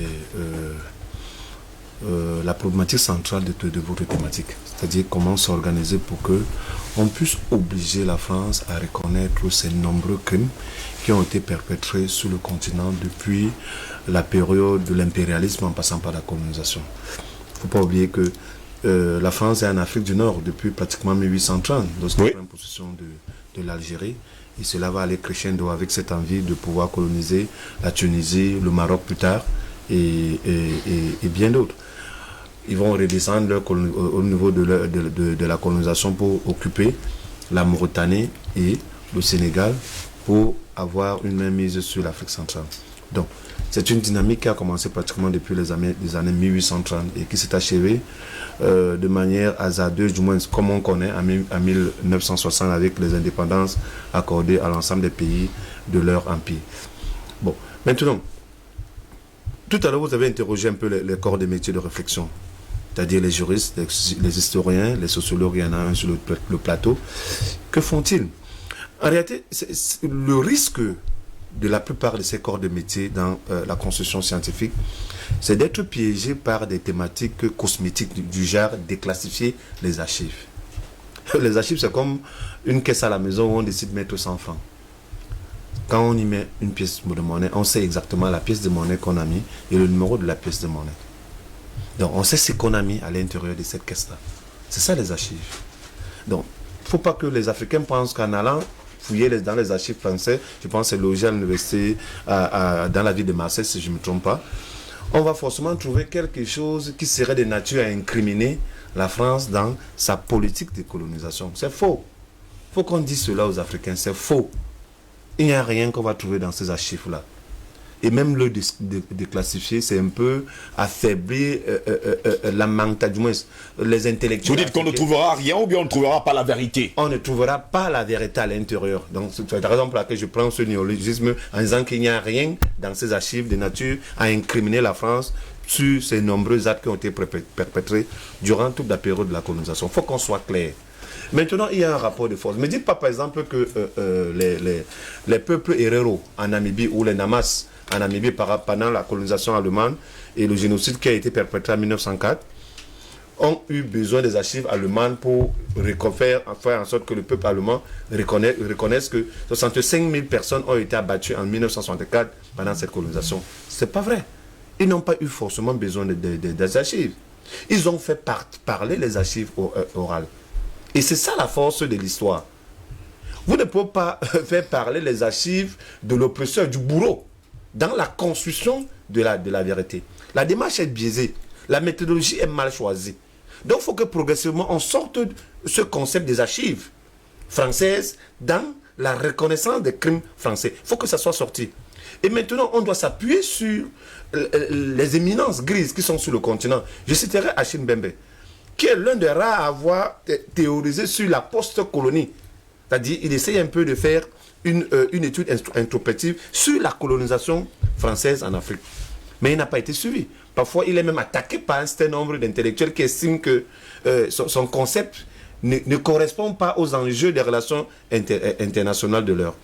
la problématique centrale de votre thématique. C'est-à-dire comment s'organiser pour que on puisse obliger la France à reconnaître ces nombreux crimes qui ont été perpétrés sur le continent depuis la période de l'impérialisme en passant par la colonisation. Il ne faut pas oublier que la France est en Afrique du Nord depuis pratiquement 1830, lorsqu'elle prend possession de l'Algérie. Et cela va aller crescendo avec cette envie de pouvoir coloniser la Tunisie, le Maroc plus tard et bien d'autres. Ils vont redescendre au niveau de la colonisation pour occuper la Mauritanie et le Sénégal pour avoir une mainmise sur l'Afrique centrale. Donc, c'est une dynamique qui a commencé pratiquement depuis les années 1830 et qui s'est achevée de manière hasardeuse, du moins comme on connaît, en 1960 avec les indépendances accordées à l'ensemble des pays de leur empire. Bon, maintenant, tout à l'heure, vous avez interrogé un peu les corps des métiers de réflexion, c'est-à-dire les juristes, les historiens, les sociologues, il y en a un sur le plateau. Que font-ils? En réalité, le risque de la plupart de ces corps de métier dans la construction scientifique, c'est d'être piégé par des thématiques cosmétiques du genre déclassifier les archives. Les archives, c'est comme une caisse à la maison où on décide de mettre 100 francs. Quand on y met une pièce de monnaie, on sait exactement la pièce de monnaie qu'on a mis et le numéro de la pièce de monnaie. Donc, on sait ce qu'on a mis à l'intérieur de cette caisse-là. C'est ça, les archives. Donc, il ne faut pas que les Africains pensent qu'en allant fouiller dans les archives français, je pense que c'est logé à l'université, dans la ville de Marseille, si je ne me trompe pas, on va forcément trouver quelque chose qui serait de nature à incriminer la France dans sa politique de colonisation. C'est faux. Il faut qu'on dise cela aux Africains, c'est faux. Il n'y a rien qu'on va trouver dans ces archives-là. Et même le déclassifier, c'est un peu affaiblir la mentalité, du moins les intellectuels. Vous dites qu'on ne trouvera rien ou bien on ne trouvera pas la vérité? On ne trouvera pas la vérité à l'intérieur. Donc c'est la raison pour laquelle je prends ce néologisme en disant qu'il n'y a rien dans ces archives de nature à incriminer la France sur ces nombreux actes qui ont été perpétrés durant toute la période de la colonisation. Il faut qu'on soit clair. Maintenant, il y a un rapport de force. Ne dites pas, par exemple, que les peuples Herero en Namibie ou les Namas en Namibie pendant la colonisation allemande et le génocide qui a été perpétré en 1904 ont eu besoin des archives allemandes pour faire en sorte que le peuple allemand reconnaisse que 65 000 personnes ont été abattues en 1964 pendant cette colonisation. C'est pas vrai. Ils n'ont pas eu forcément besoin des archives. Ils ont fait parler les archives orales. Et c'est ça la force de l'histoire. Vous ne pouvez pas faire parler les archives de l'oppresseur, du bourreau, dans la construction de la vérité. La démarche est biaisée. La méthodologie est mal choisie. Donc il faut que progressivement on sorte de ce concept des archives françaises dans la reconnaissance des crimes français. Il faut que ça soit sorti. Et maintenant, on doit s'appuyer sur les éminences grises qui sont sur le continent. Je citerai Achille Mbembe, qui est l'un des rares à avoir théorisé sur la post-colonie. C'est-à-dire, il essaye un peu de faire une étude introspective sur la colonisation française en Afrique. Mais il n'a pas été suivi. Parfois, il est même attaqué par un certain nombre d'intellectuels qui estiment que son concept ne correspond pas aux enjeux des relations internationales de l'heure.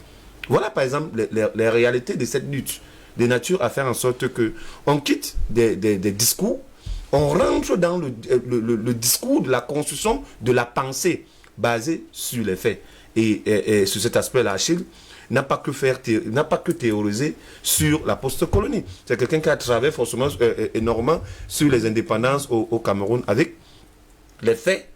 Voilà, par exemple, les réalités de cette lutte, de nature à faire en sorte qu'on quitte des discours, on rentre dans le discours de la construction de la pensée basée sur les faits. Et sur cet aspect-là, Achille n'a pas que théoriser sur la post-colonie. C'est quelqu'un qui a travaillé forcément énormément sur les indépendances au Cameroun avec les faits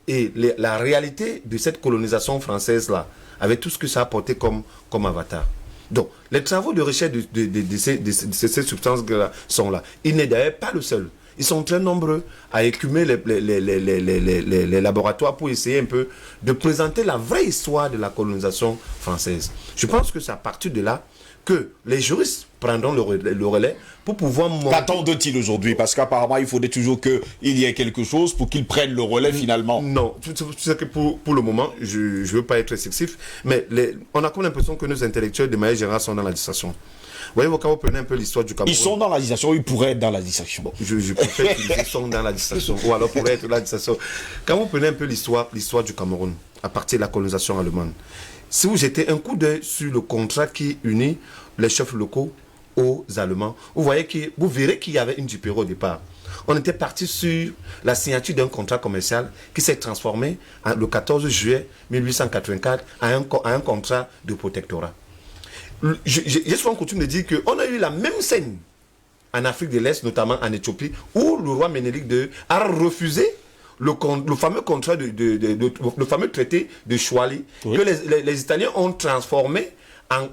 et la réalité de cette colonisation française-là, avec tout ce que ça a apporté comme avatar. Donc, les travaux de recherche de ces substances-là sont là. Il n'est d'ailleurs pas le seul. Ils sont très nombreux à écumer les laboratoires pour essayer un peu de présenter la vraie histoire de la colonisation française. Je pense que c'est à partir de là que les juristes prendront le relais pour pouvoir montrer... Qu'attendent-ils aujourd'hui? Parce qu'apparemment, il faudrait toujours qu'il y ait quelque chose pour qu'ils prennent le relais finalement. Non, tu sais que pour le moment, je ne veux pas être excessif, mais on a comme l'impression que nos intellectuels de manière générale sont dans la distraction. Vous voyez, quand vous prenez un peu l'histoire du Cameroun... Ils sont dans la distraction, ils pourraient être dans la distraction. Bon, je préfère qu'ils sont dans la distraction, ou alors pourraient être dans la distraction. Quand vous prenez un peu l'histoire du Cameroun, à partir de la colonisation allemande, si vous jetez un coup d'œil sur le contrat qui unit les chefs locaux aux Allemands, vous verrez qu'il y avait une dupéro au départ. On était parti sur la signature d'un contrat commercial qui s'est transformé le 14 juillet 1884 à un contrat de protectorat. J'ai souvent coutume de dire qu'on a eu la même scène en Afrique de l'Est, notamment en Éthiopie, où le roi Ménélique II a refusé le fameux contrat le fameux traité de Chouali, oui, que les Italiens ont transformé en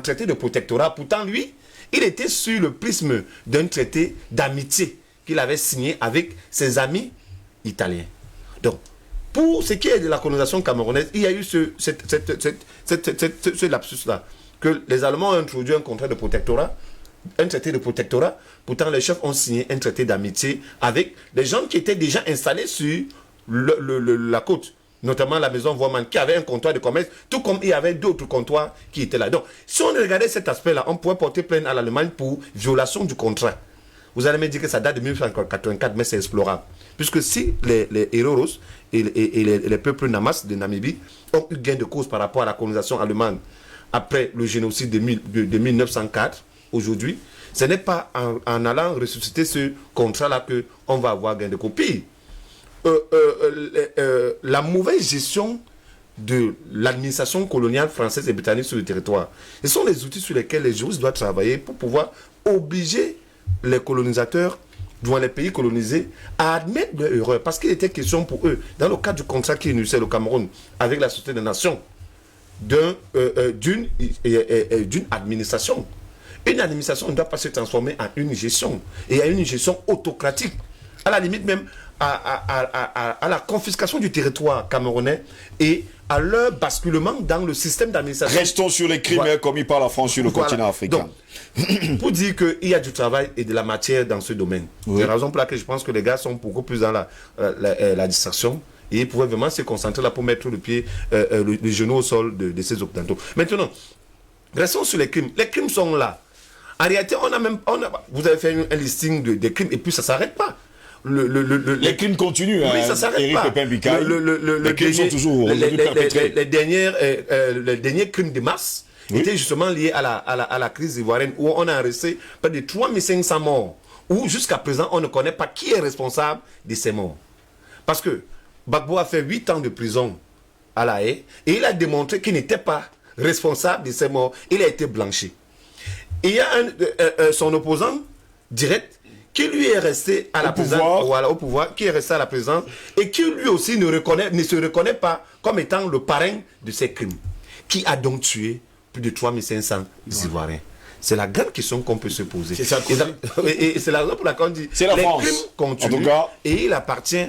traité de protectorat. Pourtant, lui, il était sur le prisme d'un traité d'amitié qu'il avait signé avec ses amis italiens. Donc, pour ce qui est de la colonisation camerounaise, il y a eu ce lapsus-là, que les Allemands ont introduit un contrat de protectorat, un traité de protectorat. Pourtant, les chefs ont signé un traité d'amitié avec des gens qui étaient déjà installés sur la côte, notamment la maison Voiman, qui avait un comptoir de commerce, tout comme il y avait d'autres comptoirs qui étaient là. Donc, si on regardait cet aspect-là, on pourrait porter plainte à l'Allemagne pour violation du contrat. Vous allez me dire que ça date de 1984, mais c'est explorable. Puisque si les Héros et les peuples Namas de Namibie ont eu gain de cause par rapport à la colonisation allemande après le génocide de 1904, aujourd'hui, ce n'est pas en allant ressusciter ce contrat-là qu'on va avoir gain de cause. Pire, la mauvaise gestion de l'administration coloniale française et britannique sur le territoire, ce sont les outils sur lesquels les juristes doivent travailler pour pouvoir obliger les colonisateurs devant les pays colonisés à admettre leurs erreurs, parce qu'il était question pour eux, dans le cadre du contrat qui unissait le Cameroun avec la Société des Nations, d'une administration. Une administration ne doit pas se transformer en une gestion, et à une gestion autocratique, à la limite même à la confiscation du territoire camerounais et à leur basculement dans le système d'administration. Restons sur les crimes commis par la France sur le continent africain. Donc, pour dire qu'il y a du travail et de la matière dans ce domaine. Oui. C'est la raison pour laquelle je pense que les gars sont beaucoup plus dans la distraction. Et ils pourraient vraiment se concentrer là pour mettre le genou au sol de ces occidentaux. Maintenant, restons sur les crimes. Les crimes sont là. En réalité, vous avez fait un listing des crimes et puis ça ne s'arrête pas. Les crimes continuent. Oui, ça s'arrête pas. Les crimes sont toujours perpétrés. Les derniers crimes de masse étaient justement liés à la crise ivoirienne où on a arrêté près de 3500 morts où jusqu'à présent, on ne connaît pas qui est responsable de ces morts. Parce que Gbagbo a fait 8 ans de prison à La Haye et il a démontré qu'il n'était pas responsable de ces morts. Il a été blanchi. Et il y a son opposant direct qui lui est resté à la présidence, voilà, au pouvoir, qui est resté à la présidence et qui lui aussi ne se reconnaît pas comme étant le parrain de ces crimes. Qui a donc tué plus de 3500 Ivoiriens? C'est la grande question qu'on peut se poser. C'est ça. Et c'est la raison pour laquelle on dit c'est la les France. crimes continuent. En tout cas, et il appartient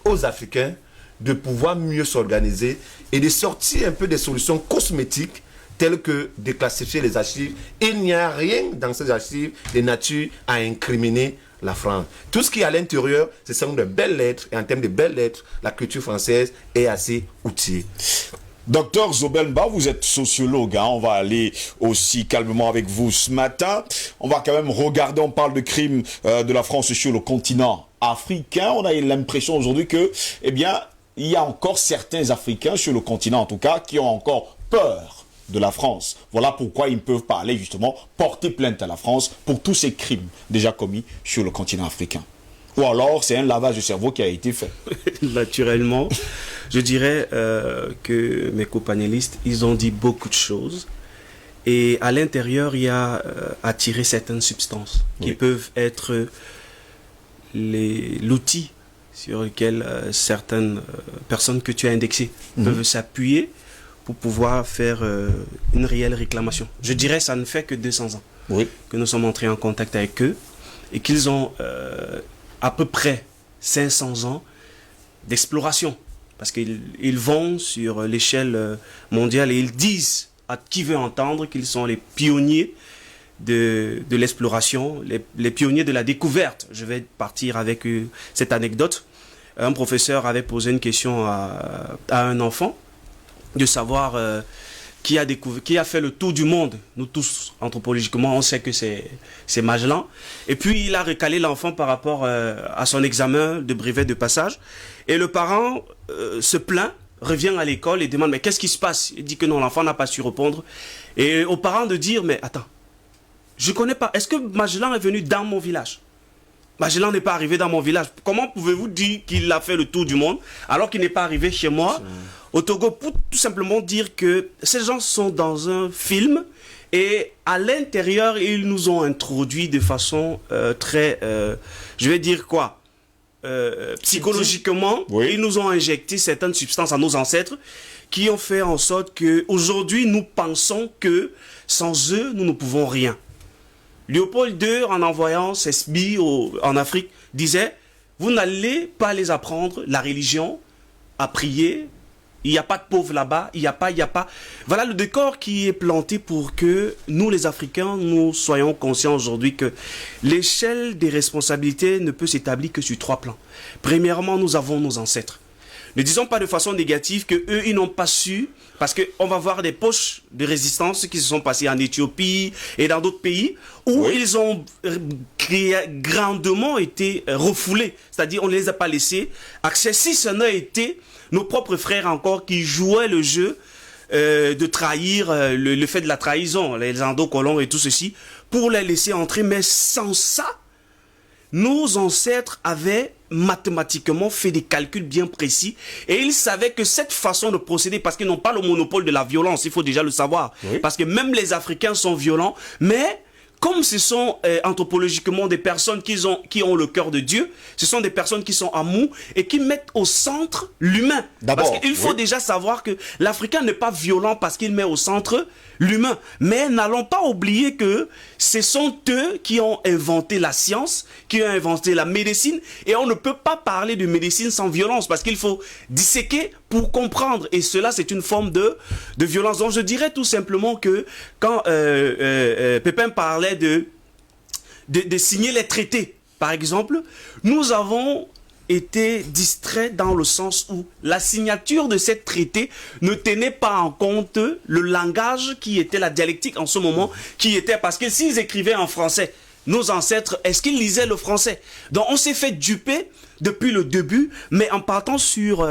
aux Africains de pouvoir mieux s'organiser et de sortir un peu des solutions cosmétiques telles que déclassifier les archives. Il n'y a rien dans ces archives de nature à incriminer la France. Tout ce qui est à l'intérieur, ce sont de belles lettres. Et en termes de belles lettres, la culture française est assez outillée. Docteur Zobelba, vous êtes sociologue, hein? On va aller aussi calmement avec vous ce matin. On va quand même regarder, on parle de crimes de la France sur le continent africain. On a l'impression aujourd'hui que, eh bien, il y a encore certains Africains sur le continent, en tout cas, qui ont encore peur de la France. Voilà pourquoi ils ne peuvent pas aller justement porter plainte à la France pour tous ces crimes déjà commis sur le continent africain. Ou alors c'est un lavage de cerveau qui a été fait. Naturellement, je dirais que mes co-panélistes, ils ont dit beaucoup de choses. Et à l'intérieur, il y a attiré certaines substances qui peuvent être l'outil sur lequel certaines personnes que tu as indexées peuvent s'appuyer pour pouvoir faire une réelle réclamation. Je dirais que ça ne fait que 200 ans que nous sommes entrés en contact avec eux et qu'ils ont à peu près 500 ans d'exploration. Parce qu'ils vont sur l'échelle mondiale et ils disent à qui veut entendre qu'ils sont les pionniers de l'exploration, les pionniers de la découverte. Je vais partir avec cette anecdote. Un professeur avait posé une question à un enfant de savoir qui a fait le tour du monde. Nous tous, anthropologiquement, on sait que c'est Magellan. Et puis, il a recalé l'enfant par rapport à son examen de brevet de passage. Et le parent se plaint, revient à l'école et demande « Mais qu'est-ce qui se passe ?» Il dit que non, l'enfant n'a pas su répondre. Et aux parents de dire « Mais attends, je ne connais pas. Est-ce que Magellan est venu dans mon village ? Magellan n'est pas arrivé dans mon village. Comment pouvez-vous dire qu'il a fait le tour du monde alors qu'il n'est pas arrivé chez moi au Togo, pour tout simplement dire que ces gens sont dans un film et à l'intérieur, ils nous ont introduit de façon très, je vais dire quoi, psychologiquement, ils nous ont injecté certaines substances à nos ancêtres qui ont fait en sorte qu'aujourd'hui, nous pensons que sans eux, nous ne pouvons rien. Léopold II, en envoyant ses spies en Afrique, disait « Vous n'allez pas les apprendre la religion, à prier. Il n'y a pas de pauvres là-bas. Il n'y a pas. » Voilà le décor qui est planté pour que nous, les Africains, nous soyons conscients aujourd'hui que l'échelle des responsabilités ne peut s'établir que sur 3 plans. Premièrement, nous avons nos ancêtres. Ne disons pas de façon négative que eux ils n'ont pas su, parce qu'on va voir des poches de résistance qui se sont passées en Éthiopie et dans d'autres pays où ils ont grandement été refoulés. C'est-à-dire on ne les a pas laissés accès. Si ce n'a été nos propres frères encore qui jouaient le jeu de trahir, le fait de la trahison, les endocolons et tout ceci, pour les laisser entrer. Mais sans ça, nos ancêtres avaient mathématiquement fait des calculs bien précis et ils savaient que cette façon de procéder, parce qu'ils n'ont pas le monopole de la violence, il faut déjà le savoir, parce que même les Africains sont violents, mais comme ce sont anthropologiquement des personnes qui ont le cœur de Dieu, ce sont des personnes qui sont amour et qui mettent au centre l'humain. Parce qu'il faut déjà savoir que l'Africain n'est pas violent parce qu'il met au centre l'humain. Mais n'allons pas oublier que ce sont eux qui ont inventé la science, qui ont inventé la médecine. Et on ne peut pas parler de médecine sans violence parce qu'il faut disséquer pour comprendre. Et cela, c'est une forme de violence. Donc je dirais tout simplement que quand Pépin parlait de signer les traités, par exemple, nous avons été distraits dans le sens où la signature de ces traités ne tenait pas en compte le langage qui était la dialectique en ce moment, qui était parce que s'ils écrivaient en français, nos ancêtres, est-ce qu'ils lisaient le français? Donc on s'est fait duper depuis le début, mais en partant sur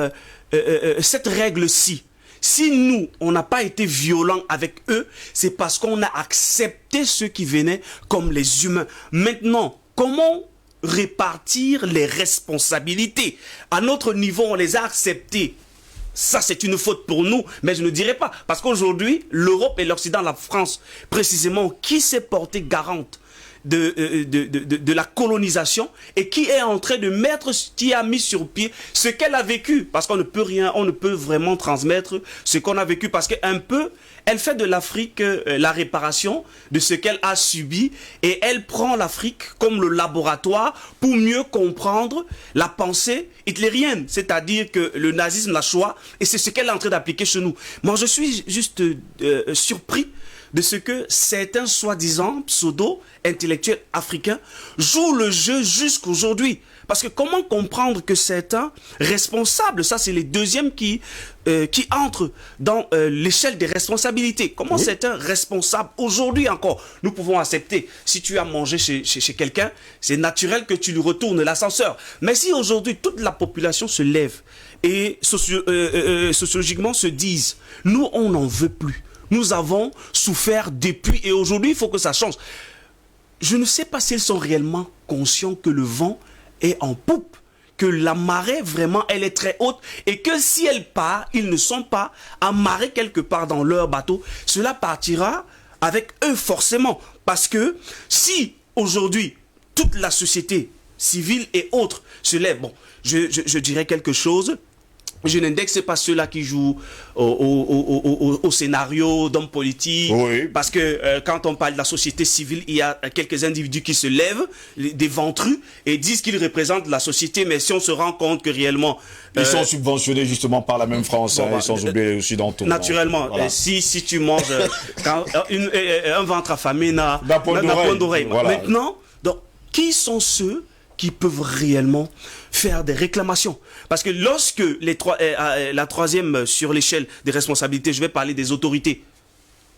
cette règle-ci. Si nous, on n'a pas été violents avec eux, c'est parce qu'on a accepté ceux qui venaient comme les humains. Maintenant, comment répartir les responsabilités. À notre niveau, on les a acceptées. Ça, c'est une faute pour nous, mais je ne dirais pas. Parce qu'aujourd'hui, l'Europe et l'Occident, la France, précisément, qui s'est porté garante de la colonisation et qui est en train de mettre, qui a mis sur pied ce qu'elle a vécu, parce qu'on ne peut rien, on ne peut vraiment transmettre ce qu'on a vécu, parce qu'un peu, elle fait de l'Afrique la réparation de ce qu'elle a subi, et elle prend l'Afrique comme le laboratoire pour mieux comprendre la pensée hitlérienne, c'est-à-dire que le nazisme, la Shoah, et c'est ce qu'elle est en train d'appliquer chez nous. Moi, je suis juste surpris de ce que certains soi-disant pseudo-intellectuels africains jouent le jeu jusqu'aujourd'hui. Parce que comment comprendre que certains responsables, ça c'est les deuxièmes qui entrent dans l'échelle des responsabilités. Comment certains responsables, aujourd'hui encore, nous pouvons accepter, si tu as mangé chez quelqu'un, c'est naturel que tu lui retournes l'ascenseur. Mais si aujourd'hui toute la population se lève et sociologiquement se disent, nous on n'en veut plus. Nous avons souffert depuis et aujourd'hui, il faut que ça change. Je ne sais pas s'ils sont réellement conscients que le vent est en poupe, que la marée, vraiment, elle est très haute et que si elle part, ils ne sont pas amarrés quelque part dans leur bateau. Cela partira avec eux forcément. Parce que si aujourd'hui, toute la société civile et autres se lève, bon, je dirais quelque chose. Je n'indexe pas ceux-là qui jouent au scénario d'hommes politiques. Oui. Parce que quand on parle de la société civile, il y a quelques individus qui se lèvent, des ventrus, et disent qu'ils représentent la société. Mais si on se rend compte que réellement... Ils sont subventionnés justement par la même France, bon, et sans oublier les Occidentaux. Naturellement. Voilà. Si tu manges un ventre affamé n'a point d'oreille. Voilà. Maintenant, donc, qui sont ceux qui peuvent réellement faire des réclamations? Parce que lorsque la troisième sur l'échelle des responsabilités, je vais parler des autorités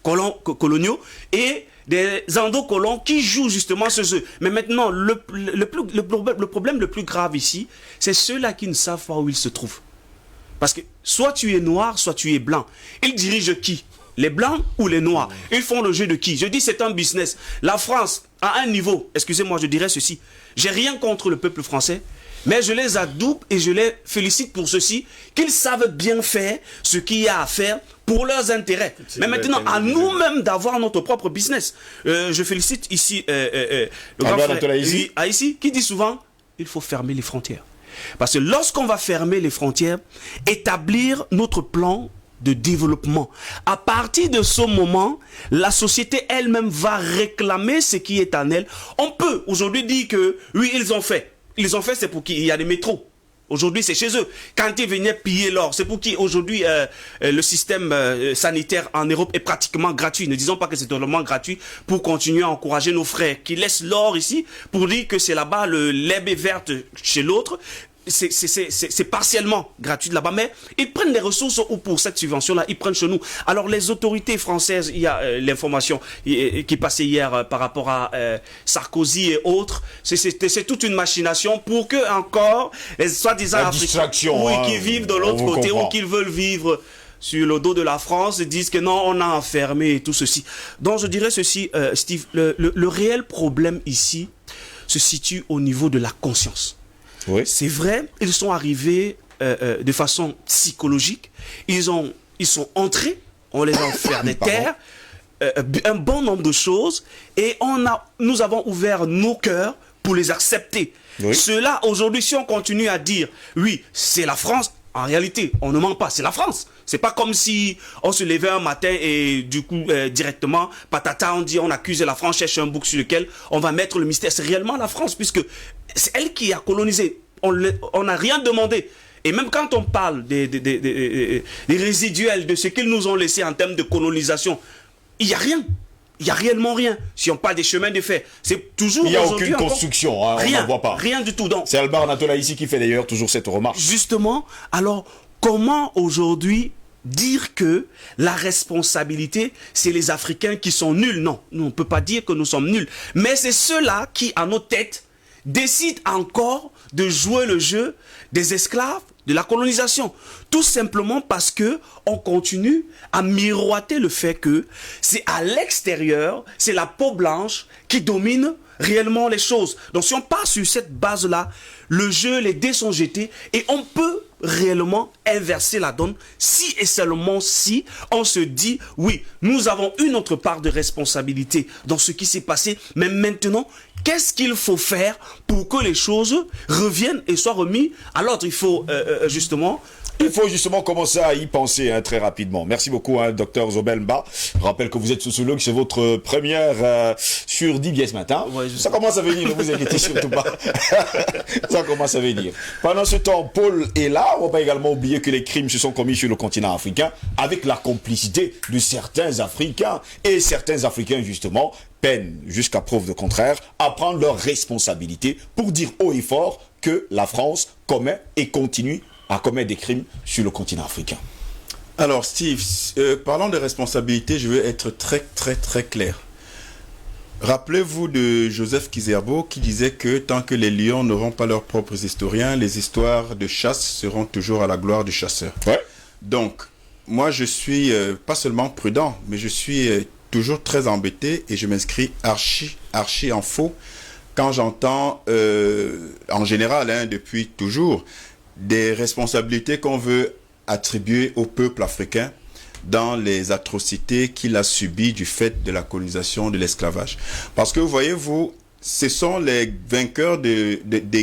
coloniaux et des endocolons qui jouent justement ce jeu. Mais maintenant, le problème le plus grave ici, c'est ceux-là qui ne savent pas où ils se trouvent. Parce que soit tu es noir, soit tu es blanc. Ils dirigent qui? Les blancs ou les noirs? Ils font le jeu de qui? Je dis c'est un business. La France, à un niveau, excusez-moi, je dirais ceci. J'ai rien contre le peuple français, mais je les adoube et je les félicite pour ceci, qu'ils savent bien faire ce qu'il y a à faire pour leurs intérêts. Mais maintenant, à nous-mêmes d'avoir notre propre business. Je félicite ici le grand frère ici, qui dit souvent, il faut fermer les frontières. Parce que lorsqu'on va fermer les frontières, établir notre plan de développement. À partir de ce moment, la société elle-même va réclamer ce qui est en elle. On peut aujourd'hui dire que, oui, ils ont fait. Ils ont fait, c'est pour qui? Il y a des métros. Aujourd'hui, c'est chez eux. Quand ils venaient piller l'or, c'est pour qui? Aujourd'hui, le système sanitaire en Europe est pratiquement gratuit. Ne disons pas que c'est totalement gratuit pour continuer à encourager nos frères qui laissent l'or ici pour dire que c'est là-bas, l'herbe est verte chez l'autre. C'est partiellement gratuit là-bas, mais ils prennent les ressources ou pour cette subvention-là, ils prennent chez nous. Alors les autorités françaises, il y a l'information qui passait hier par rapport à Sarkozy et autres, c'est toute une machination pour que encore les soi-disant Africains qui vivent de l'autre côté ou qui veulent vivre sur le dos de la France disent que non, on a enfermé et tout ceci. Donc je dirais ceci, Steve, le réel problème ici se situe au niveau de la conscience. Oui. C'est vrai, ils sont arrivés de façon psychologique. Ils sont entrés, on les a offert des terres, un bon nombre de choses, et nous avons ouvert nos cœurs pour les accepter. Oui. Cela, aujourd'hui, si on continue à dire, oui, c'est la France, en réalité, on ne ment pas, c'est la France. C'est pas comme si on se levait un matin et du coup, directement, patata, on dit, on accuse la France, cherche un bouc sur lequel on va mettre le mystère. C'est réellement la France, puisque c'est elle qui a colonisé. On n'a rien demandé. Et même quand on parle des résiduels, de ce qu'ils nous ont laissé en termes de colonisation, il n'y a rien. Il n'y a réellement rien. Si on parle des chemins de fer, c'est toujours... Il n'y a aucune construction, hein, rien, on n'en voit pas. Rien du tout. C'est Albar Natola ici qui fait d'ailleurs toujours cette remarque. Justement, alors, comment aujourd'hui dire que la responsabilité, c'est les Africains qui sont nuls? Non, nous, on ne peut pas dire que nous sommes nuls. Mais c'est ceux-là qui, à nos têtes, décident encore de jouer le jeu des esclaves, de la colonisation. Tout simplement parce que on continue à miroiter le fait que c'est à l'extérieur, c'est la peau blanche qui domine réellement les choses. Donc si on part sur cette base-là, le jeu, les dés sont jetés et on peut réellement inverser la donne si et seulement si on se dit oui, nous avons une autre part de responsabilité dans ce qui s'est passé, mais maintenant, qu'est-ce qu'il faut faire pour que les choses reviennent et soient remises à l'ordre? Il faut Il faut justement commencer à y penser très rapidement. Merci beaucoup, Dr Zobelmba. Je rappelle que vous êtes sociologue, c'est votre première sur DBS Matin. Ouais, ça commence à venir, ne vous inquiétez surtout pas. Ça commence à venir. Pendant ce temps, Paul est là. On ne va pas également oublier que les crimes se sont commis sur le continent africain avec la complicité de certains Africains. Et certains Africains, justement, peinent, jusqu'à preuve de contraire, à prendre leurs responsabilités pour dire haut et fort que la France commet et continue à commettre des crimes sur le continent africain. Alors Steve, parlant de responsabilité, je veux être très clair. Rappelez-vous de Joseph Kizerbo qui disait que tant que les lions n'auront pas leurs propres historiens, les histoires de chasse seront toujours à la gloire du chasseur. Ouais. Donc, moi je suis pas seulement prudent, mais je suis toujours très embêté et je m'inscris archi en faux quand j'entends, en général, depuis toujours, des responsabilités qu'on veut attribuer au peuple africain dans les atrocités qu'il a subies du fait de la colonisation, de l'esclavage. Parce que, voyez-vous, ce sont les vainqueurs des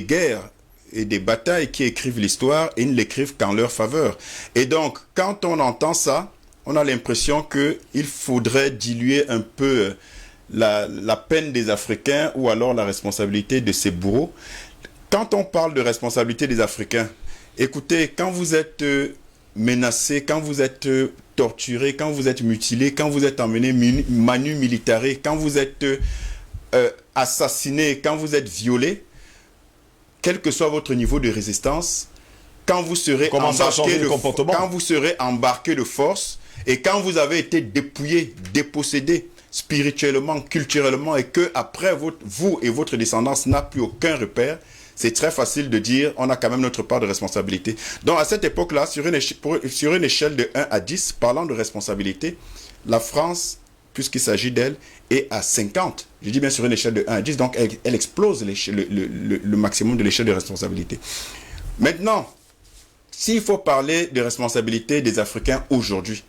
guerres et des batailles qui écrivent l'histoire et ils ne l'écrivent qu'en leur faveur. Et donc, quand on entend ça, on a l'impression qu'il faudrait diluer un peu la peine des Africains ou alors la responsabilité de ces bourreaux. Quand on parle de responsabilité des Africains, écoutez, quand vous êtes menacé, quand vous êtes torturé, quand vous êtes mutilé, quand vous êtes emmené manu militare, quand vous êtes assassiné, quand vous êtes violé, quel que soit votre niveau de résistance, quand vous serez embarqué de force et quand vous avez été dépouillé, dépossédé spirituellement, culturellement et que après vous et votre descendance n'a plus aucun repère, c'est très facile de dire on a quand même notre part de responsabilité. Donc à cette époque-là, sur une échelle de 1 à 10, parlant de responsabilité, la France, puisqu'il s'agit d'elle, est à 50. Je dis bien sur une échelle de 1 à 10, donc elle explose le maximum de l'échelle de responsabilité. Maintenant, s'il faut parler de responsabilité des Africains aujourd'hui,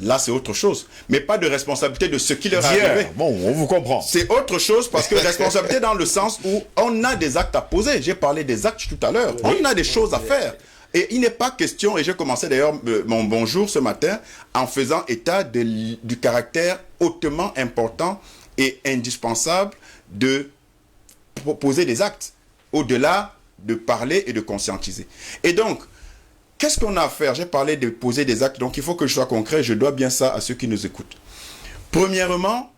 là, c'est autre chose. Mais pas de responsabilité de ce qui leur est arrivé. Bon, on vous comprend. C'est autre chose parce que responsabilité dans le sens où on a des actes à poser. J'ai parlé des actes tout à l'heure. On a des choses à faire. Et il n'est pas question, et j'ai commencé d'ailleurs mon bonjour ce matin en faisant état du caractère hautement important et indispensable de poser des actes, au-delà de parler et de conscientiser. Et donc, qu'est-ce qu'on a à faire? J'ai parlé de poser des actes, donc il faut que je sois concret, je dois bien ça à ceux qui nous écoutent. Premièrement,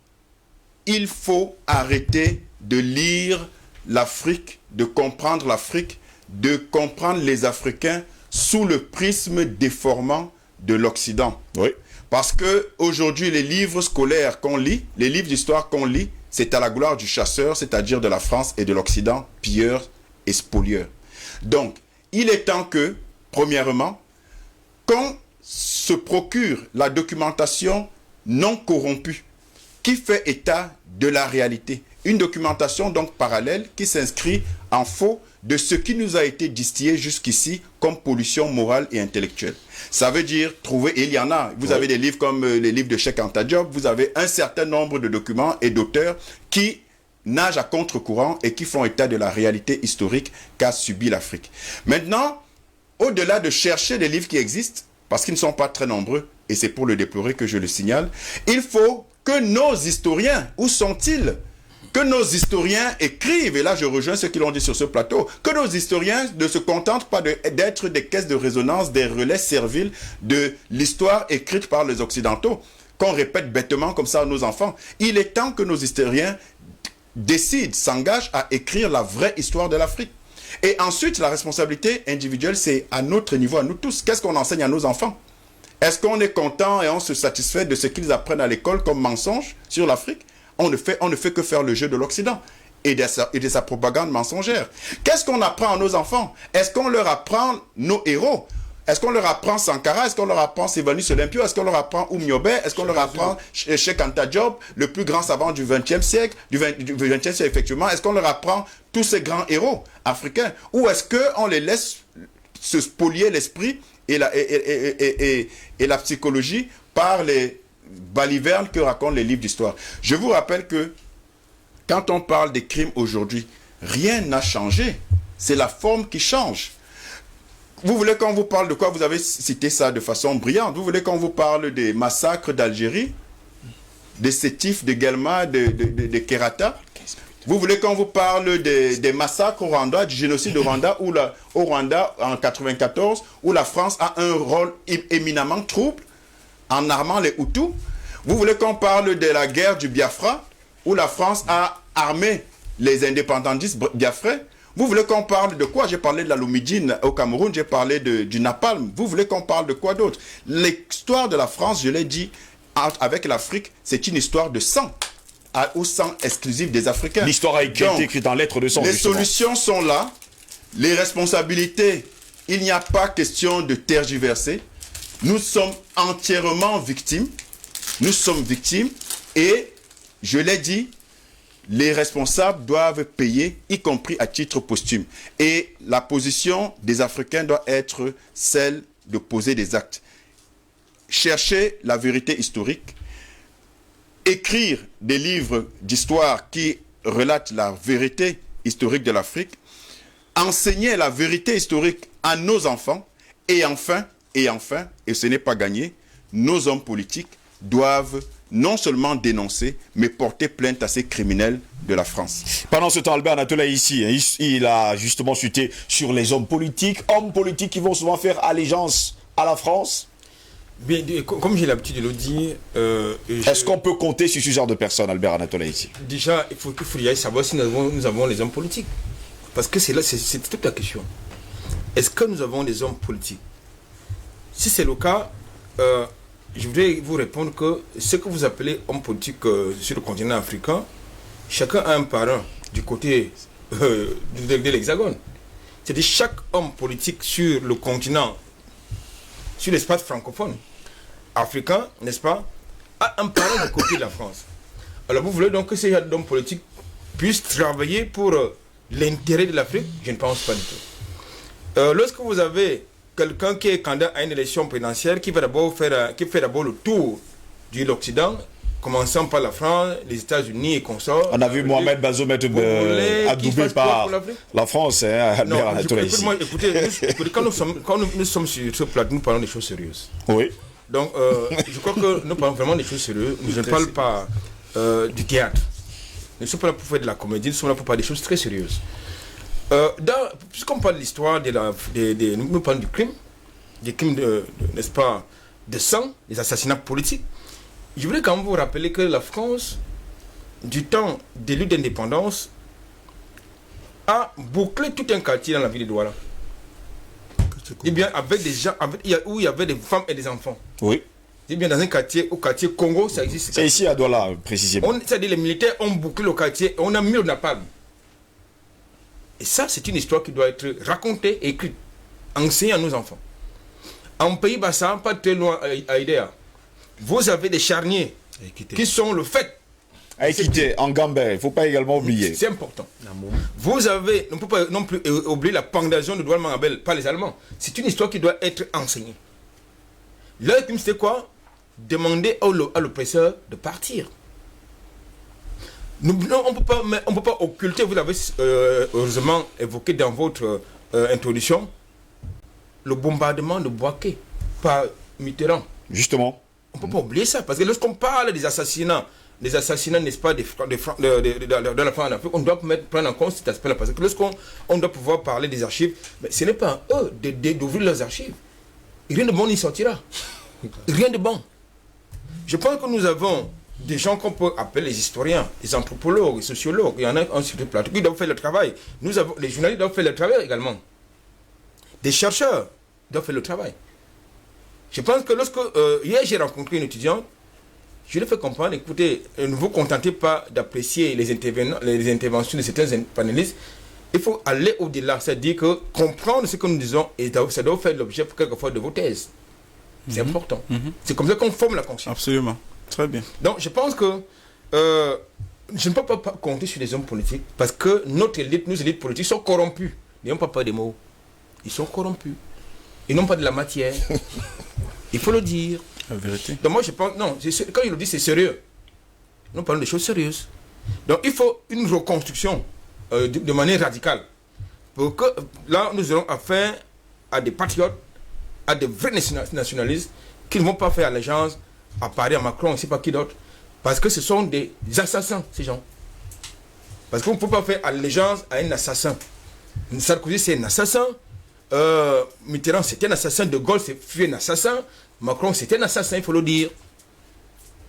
il faut arrêter de lire l'Afrique, de comprendre l'Afrique, de comprendre les Africains sous le prisme déformant de l'Occident. Oui. Parce que aujourd'hui, les livres scolaires qu'on lit, les livres d'histoire qu'on lit, c'est à la gloire du chasseur, c'est-à-dire de la France et de l'Occident, pilleur et spolieur. Donc, il est temps que, premièrement, qu'on se procure la documentation non corrompue qui fait état de la réalité. Une documentation donc parallèle qui s'inscrit en faux de ce qui nous a été distillé jusqu'ici comme pollution morale et intellectuelle. Ça veut dire trouver, et il y en a, vous avez des livres comme les livres de Cheikh Anta Diop, vous avez un certain nombre de documents et d'auteurs qui nagent à contre-courant et qui font état de la réalité historique qu'a subi l'Afrique. Maintenant, au-delà de chercher des livres qui existent, parce qu'ils ne sont pas très nombreux, et c'est pour le déplorer que je le signale, il faut que nos historiens, où sont-ils? Que nos historiens écrivent, et là je rejoins ceux qui l'ont dit sur ce plateau, que nos historiens ne se contentent pas d'être des caisses de résonance, des relais serviles de l'histoire écrite par les Occidentaux, qu'on répète bêtement comme ça à nos enfants. Il est temps que nos historiens décident, s'engagent à écrire la vraie histoire de l'Afrique. Et ensuite, la responsabilité individuelle, c'est à notre niveau, à nous tous. Qu'est-ce qu'on enseigne à nos enfants? Est-ce qu'on est content et on se satisfait de ce qu'ils apprennent à l'école comme mensonge sur l'Afrique? On ne fait que faire le jeu de l'Occident et de sa propagande mensongère. Qu'est-ce qu'on apprend à nos enfants? Est-ce qu'on leur apprend nos héros? Est-ce qu'on leur apprend Sankara? Est-ce qu'on leur apprend Sylvanus Olympio? Est-ce qu'on leur apprend Oumiobe? Est-ce qu'on leur apprend Cheikh Anta Diop, le plus grand savant du XXe siècle, du XXe siècle, effectivement? Est-ce qu'on leur apprend tous ces grands héros africains? Ou est-ce qu'on les laisse se spolier l'esprit et la psychologie par les balivernes que racontent les livres d'histoire? Je vous rappelle que quand on parle des crimes aujourd'hui, rien n'a changé. C'est la forme qui change. Vous voulez qu'on vous parle de quoi? Vous avez cité ça de façon brillante. Vous voulez qu'on vous parle des massacres d'Algérie, des Sétifs, de Guelma, de Kerata? Vous voulez qu'on vous parle des massacres au Rwanda, du génocide au Rwanda, au Rwanda en 1994, où la France a un rôle éminemment trouble en armant les Hutus? Vous voulez qu'on parle de la guerre du Biafra, où la France a armé les indépendantistes biafrais? Vous voulez qu'on parle de quoi? J'ai parlé de la Lomidine au Cameroun, j'ai parlé du napalm. Vous voulez qu'on parle de quoi d'autre? L'histoire de la France, je l'ai dit, avec l'Afrique, c'est une histoire de sang, au sang exclusif des Africains. L'histoire a été écrite en lettres de sang. Les solutions sont là, les responsabilités, il n'y a pas question de tergiverser. Nous sommes entièrement victimes. Nous sommes victimes et, je l'ai dit, les responsables doivent payer, y compris à titre posthume. Et la position des Africains doit être celle de poser des actes. Chercher la vérité historique, écrire des livres d'histoire qui relatent la vérité historique de l'Afrique, enseigner la vérité historique à nos enfants, et enfin, et ce n'est pas gagné, nos hommes politiques doivent non seulement dénoncer, mais porter plainte à ces criminels de la France. Pendant ce temps, Albert Anatola ici, il a justement chuté sur les hommes politiques qui vont souvent faire allégeance à la France. Bien, comme j'ai l'habitude de le dire... Est-ce qu'on peut compter sur ce genre de personnes, Albert Anatola ici? Déjà, il faut savoir si nous avons les hommes politiques. Parce que c'est toute la question. Est-ce que nous avons des hommes politiques? Si c'est le cas... je voudrais vous répondre que ce que vous appelez homme politique sur le continent africain, chacun a un parent du côté de l'Hexagone. C'est-à-dire chaque homme politique sur le continent, sur l'espace francophone, africain, n'est-ce pas, a un parent du côté de la France. Alors vous voulez donc que ces hommes politiques puissent travailler pour l'intérêt de l'Afrique? Je ne pense pas du tout. Lorsque vous avez quelqu'un qui est candidat à une élection présidentielle, qui fait d'abord le tour de l'Occident, commençant par la France, les États-Unis et consorts. On a vu Mohamed Bazoum être adoubé par la France, Albert Anatola ici. Écoutez, quand nous sommes sur ce plateau, nous parlons des choses sérieuses. Oui. Donc, je crois que nous parlons vraiment des choses sérieuses. Je ne parle pas du théâtre. Nous ne sommes pas là pour faire de la comédie, nous sommes là pour parler des choses très sérieuses. Puisqu'on parle de l'histoire, nous parlons du crime, des crimes n'est-ce pas, de sang, des assassinats politiques. Je voudrais quand même vous rappeler que la France, du temps des luttes d'indépendance, a bouclé tout un quartier dans la ville de Douala. Et bien avec des gens où il y avait des femmes et des enfants. Oui. Et bien dans un quartier, au quartier Congo, ça existe. C'est ici à Douala, précisément. C'est-à-dire les militaires ont bouclé le quartier et on a mis le napalm. Et ça, c'est une histoire qui doit être racontée et écrite, enseignée à nos enfants. En Pays-Bas, pas très loin à Idéa, vous avez des charniers qui sont le fait. À Équité, en Gambais, il ne faut pas également oublier. C'est important. Vous avez, on ne peut pas non plus oublier la pendaison de Douala Mangabel par les Allemands. C'est une histoire qui doit être enseignée. Leur crime, c'était quoi? Demander à l'oppresseur de partir. On ne peut pas occulter, vous l'avez heureusement évoqué dans votre introduction, le bombardement de Bouaké par Mitterrand. Justement. On ne peut pas oublier ça, parce que lorsqu'on parle des assassinats, n'est-ce pas, de la France en Afrique, on doit prendre en compte cet aspect-là, parce que lorsqu'on doit pouvoir parler des archives, mais ce n'est pas à eux d'ouvrir leurs archives. Rien de bon n'y sortira. Rien de bon. Je pense que nous avons des gens qu'on peut appeler les historiens, les anthropologues, les sociologues, il y en a sur le plateau qui doivent faire le travail. Nous avons, les journalistes doivent faire le travail également. Des chercheurs doivent faire le travail. Je pense que lorsque, hier j'ai rencontré une étudiante, je lui ai fait comprendre, écoutez, ne vous contentez pas d'apprécier les interventions de certains panélistes, Il faut aller au-delà, c'est-à-dire que comprendre ce que nous disons, et ça doit faire l'objet quelquefois de vos thèses. C'est important. C'est comme ça qu'on forme la conscience. Absolument. Très bien. Donc je pense que je ne peux pas compter sur les hommes politiques parce que notre élite, nos élites politiques sont corrompus. Ils n'ont pas peur des mots. Ils sont corrompus. Ils n'ont pas de la matière. Il faut le dire. La vérité. Donc moi je pense, non, quand il le dit c'est sérieux. Nous parlons des choses sérieuses. Donc il faut une reconstruction de manière radicale. Pour que là nous aurons affaire à des patriotes, à des vrais nationalistes qui ne vont pas faire allégeance à Paris, à Macron, on ne sait pas qui d'autre. Parce que ce sont des assassins, ces gens. Parce qu'on ne peut pas faire allégeance à un assassin. Sarkozy, c'est un assassin. Mitterrand, c'était un assassin. De Gaulle, c'est un assassin. Macron, c'était un assassin, il faut le dire.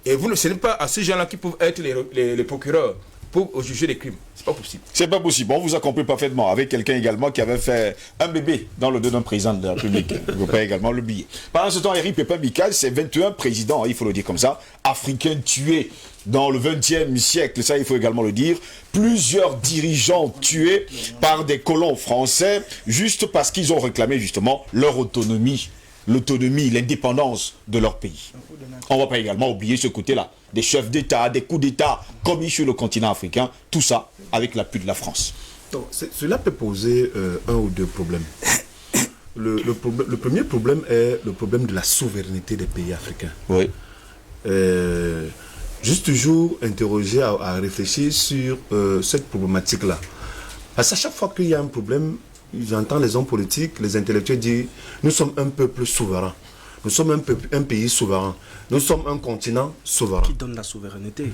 Et ce n'est pas à ces gens-là qui peuvent être les procureurs pour juger les crimes. C'est pas possible. C'est pas possible. On vous a compris parfaitement. Avec quelqu'un également qui avait fait un bébé dans le dos d'un président de la République. Il ne faut pas également l'oublier. Pendant ce temps, Eric Pépin Mikal, c'est 21 présidents, il faut le dire comme ça, africains tués dans le 20e siècle. Ça, il faut également le dire. Plusieurs dirigeants tués par des colons français juste parce qu'ils ont réclamé justement leur autonomie. L'autonomie, l'indépendance de leur pays. On ne va pas également oublier ce côté-là. Des chefs d'État, des coups d'État commis sur le continent africain, tout ça avec l'appui de la France. Donc, cela peut poser un ou deux problèmes. Le premier problème est le problème de la souveraineté des pays africains. Oui. Juste toujours interroger, à réfléchir sur cette problématique-là. Parce qu'à chaque fois qu'il y a un problème, j'entends les hommes politiques, les intellectuels dire « Nous sommes un peuple souverain. Nous sommes un pays souverain. Nous sommes un continent souverain. » Qui donne la souveraineté?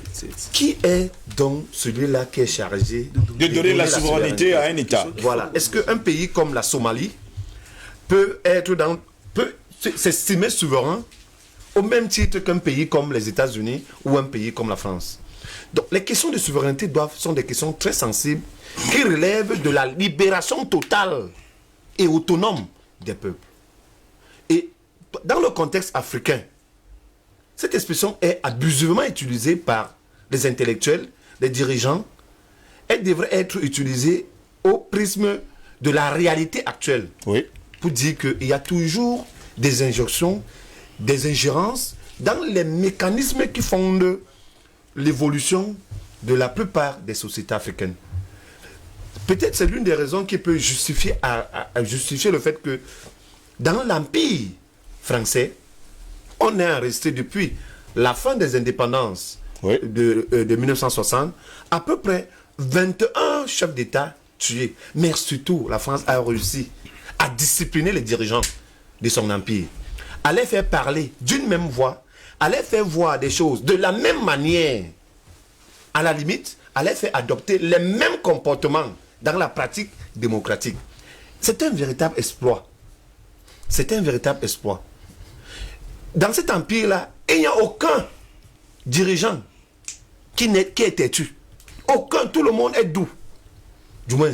Qui est donc celui-là qui est chargé de donner la souveraineté à un État? Voilà. Est-ce qu'un pays comme la Somalie peut s'estimer souverain au même titre qu'un pays comme les États-Unis ou un pays comme la France? Donc les questions de souveraineté sont des questions très sensibles qui relèvent de la libération totale et autonome des peuples. Et dans le contexte africain, cette expression est abusivement utilisée par les intellectuels, les dirigeants. Elle devrait être utilisée au prisme de la réalité actuelle. Oui. Pour dire qu'il y a toujours des injonctions, des ingérences dans les mécanismes qui fondent l'évolution de la plupart des sociétés africaines. Peut-être c'est l'une des raisons qui peut justifier le fait que dans l'Empire français, on est resté depuis la fin des indépendances de 1960, à peu près 21 chefs d'État tués. Mais surtout, la France a réussi à discipliner les dirigeants de son empire, à les faire parler d'une même voix, à les faire voir des choses de la même manière, à la limite, à les faire adopter les mêmes comportements dans la pratique démocratique. C'est un véritable exploit. C'est un véritable exploit. Dans cet empire-là, il n'y a aucun dirigeant qui est têtu. Aucun, tout le monde est doux. Du moins,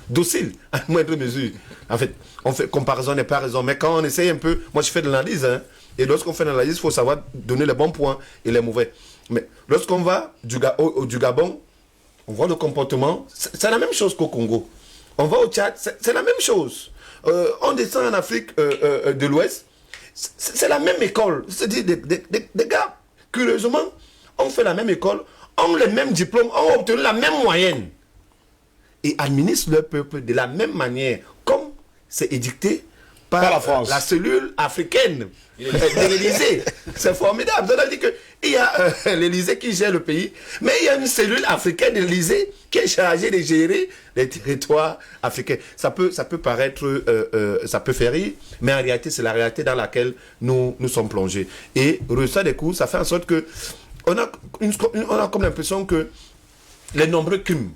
docile, à moindre mesure. En fait, on fait comparaison n'est pas raison. Mais quand on essaye un peu, moi je fais de l'analyse, hein, et lorsqu'on fait de l'analyse, il faut savoir donner les bons points et les mauvais. Mais lorsqu'on va du Gabon, on voit le comportement, c'est la même chose qu'au Congo. On va au Tchad, c'est la même chose. On descend en Afrique de l'Ouest, c'est la même école. C'est-à-dire des gars, curieusement, on fait la même école, ont les mêmes diplômes, ont obtenu la même moyenne. Et administrent leur peuple de la même manière, comme c'est édicté par la France. La cellule africaine de l'Élysée. C'est formidable. Ça veut dire qu'il y a l'Élysée qui gère le pays, mais il y a une cellule africaine de l'Élysée qui est chargée de gérer les territoires africains. Ça peut paraître, ça peut faire rire, mais en réalité, c'est la réalité dans laquelle nous sommes plongés. Et résultat des coups, ça fait en sorte que on a comme l'impression que les nombreux crimes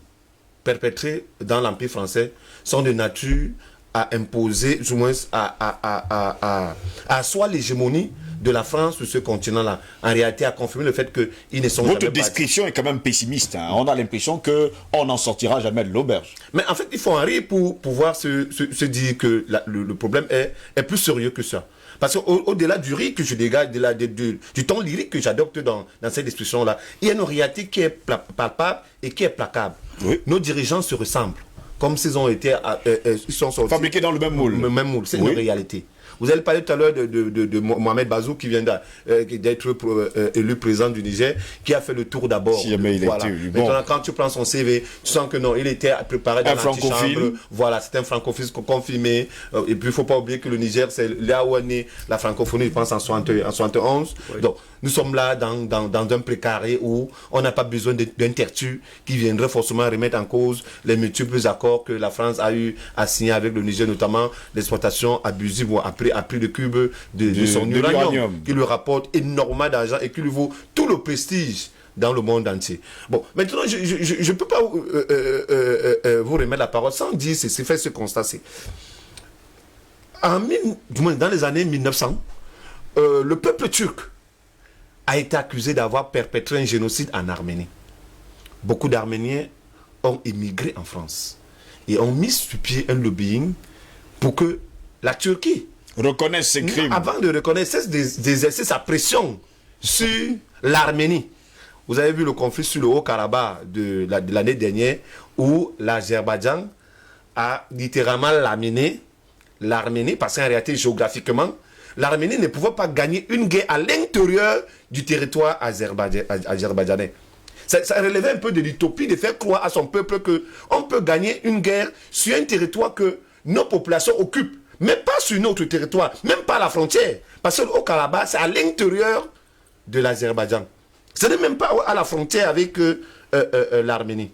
perpétrés dans l'Empire français sont de nature à imposer, du moins à asseoir l'hégémonie de la France sur ce continent-là. En réalité, à confirmer le fait qu'ils ne sont Votre jamais description est quand même pessimiste. Hein. On a l'impression qu'on n'en sortira jamais de l'auberge. Mais en fait, il faut en rire pour pouvoir se dire que le problème est plus sérieux que ça. Parce qu'au-delà du rire que je dégage, du ton lyrique que j'adopte dans cette expression-là, il y a une réalité qui est palpable et qui est placable. Oui. Nos dirigeants se ressemblent. comme s'ils ont été ils sont sortis Fabriqués dans le même moule. Le même moule, c'est Oui. une réalité. Vous avez parlé tout à l'heure de Mohamed Bazoum qui vient d'être élu président du Niger, qui a fait le tour d'abord. Si jamais il a été élu. Bon. Maintenant, quand tu prends son CV, tu sens que non, il était préparé dans Un francophile. l'antichambre. Voilà, c'est un francophile confirmé. Et puis, il ne faut pas oublier que le Niger, c'est là où est née la francophonie, je pense, en 71. Oui. Donc, nous sommes là dans un précaré où on n'a pas besoin d'un tertu qui viendrait forcément remettre en cause les multiples accords que la France a eu à signer avec le Niger, notamment l'exploitation abusive ou à prix de cube de son uranium, qui lui rapporte énormément d'argent et qui lui vaut tout le prestige dans le monde entier. Bon, maintenant, je ne peux pas vous remettre la parole sans dire, c'est fait ce constat. Dans les années 1900, le peuple turc a été accusé d'avoir perpétré un génocide en Arménie. Beaucoup d'Arméniens ont émigré en France et ont mis sur pied un lobbying pour que la Turquie reconnaisse ses crimes. Avant de reconnaître, cesse d'exercer sa pression sur l'Arménie. Vous avez vu le conflit sur le Haut-Karabakh de l'année dernière où l'Azerbaïdjan a littéralement laminé l'Arménie parce qu'en réalité, géographiquement, l'Arménie ne pouvait pas gagner une guerre à l'intérieur du territoire azerbaïdjanais. Ça relevait un peu de l'utopie de faire croire à son peuple qu'on peut gagner une guerre sur un territoire que nos populations occupent, mais pas sur notre territoire, même pas à la frontière. Parce que le Haut-Karabakh, c'est à l'intérieur de l'Azerbaïdjan. Ce n'est même pas à la frontière avec l'Arménie.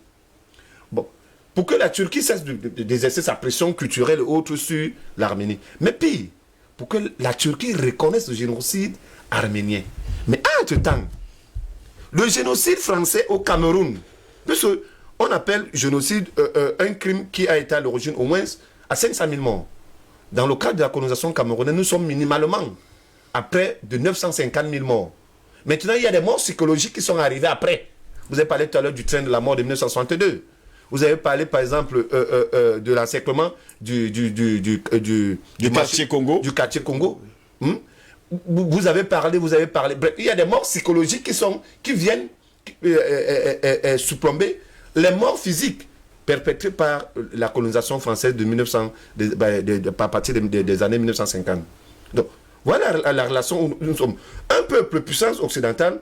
Bon, pour que la Turquie cesse d'exercer sa pression culturelle et autre sur l'Arménie. Mais pire, pour que la Turquie reconnaisse le génocide arménien. Mais entre-temps, le génocide français au Cameroun, puisque on appelle génocide un crime qui a été à l'origine au moins à 500 000 morts. Dans le cadre de la colonisation camerounaise, nous sommes minimalement à près de 950 000 morts. Maintenant, il y a des morts psychologiques qui sont arrivées après. Vous avez parlé tout à l'heure du train de la mort de 1962. Vous avez parlé, par exemple, de l'encerclement du quartier Congo. Du quartier Congo. Vous avez parlé. Bref, il y a des morts psychologiques qui viennent surplomber les morts physiques perpétrées par la colonisation française à partir des années 1950. Donc, voilà la relation où nous sommes. Un peuple puissance occidentale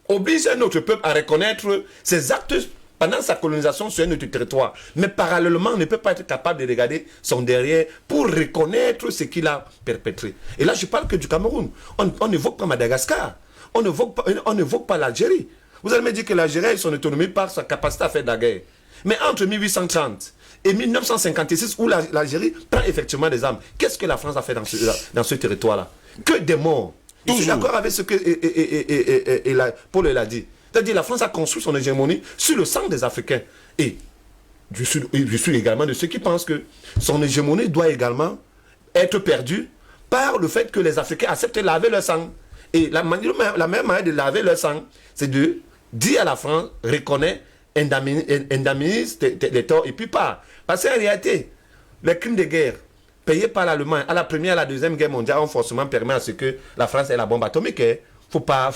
oblige un autre peuple à reconnaître ses actes pendant sa colonisation sur notre territoire. Mais parallèlement, on ne peut pas être capable de regarder son derrière pour reconnaître ce qu'il a perpétré. Et là, je parle que du Cameroun. On n'évoque pas Madagascar. On n'évoque pas l'Algérie. Vous allez me dire que l'Algérie a son autonomie par sa capacité à faire de la guerre. Mais entre 1830 et 1956, où l'Algérie prend effectivement des armes, qu'est-ce que la France a fait dans ce territoire-là? Que des morts. Je suis d'accord avec ce que Paul l'a dit. C'est-à-dire la France a construit son hégémonie sur le sang des Africains. Et je suis également de ceux qui pensent que son hégémonie doit également être perdue par le fait que les Africains acceptent de laver leur sang. Et la meilleure manière de laver leur sang, c'est de dire à la France, reconnais, indemnise les torts et puis pas. Parce qu'en réalité, les crimes de guerre payés par l'Allemagne à la première et à la deuxième guerre mondiale ont forcément permis à ce que la France ait la bombe atomique. Faut pas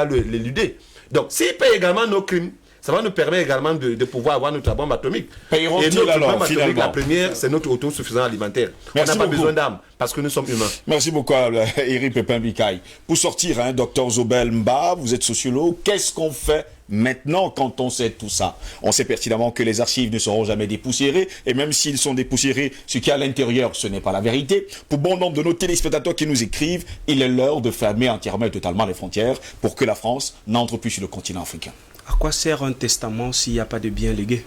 l'éluder. Donc, s'ils payent également nos crimes, ça va nous permettre également de pouvoir avoir notre bombe atomique. Payeront-ils alors, finalement? La première, c'est notre autosuffisance alimentaire. Merci on n'a pas beaucoup. besoin d'armes, parce que nous sommes humains. Merci beaucoup, Éric Pépin-Bicaille. Pour sortir, Dr Zobel Mba, vous êtes sociologue. Qu'est-ce qu'on fait maintenant quand on sait tout ça? On sait pertinemment que les archives ne seront jamais dépoussiérées, et même s'ils sont dépoussiérés, ce qu'il y a à l'intérieur, ce n'est pas la vérité. Pour bon nombre de nos téléspectateurs qui nous écrivent, il est l'heure de fermer entièrement et totalement les frontières pour que la France n'entre plus sur le continent africain. À quoi sert un testament s'il n'y a pas de bien légué?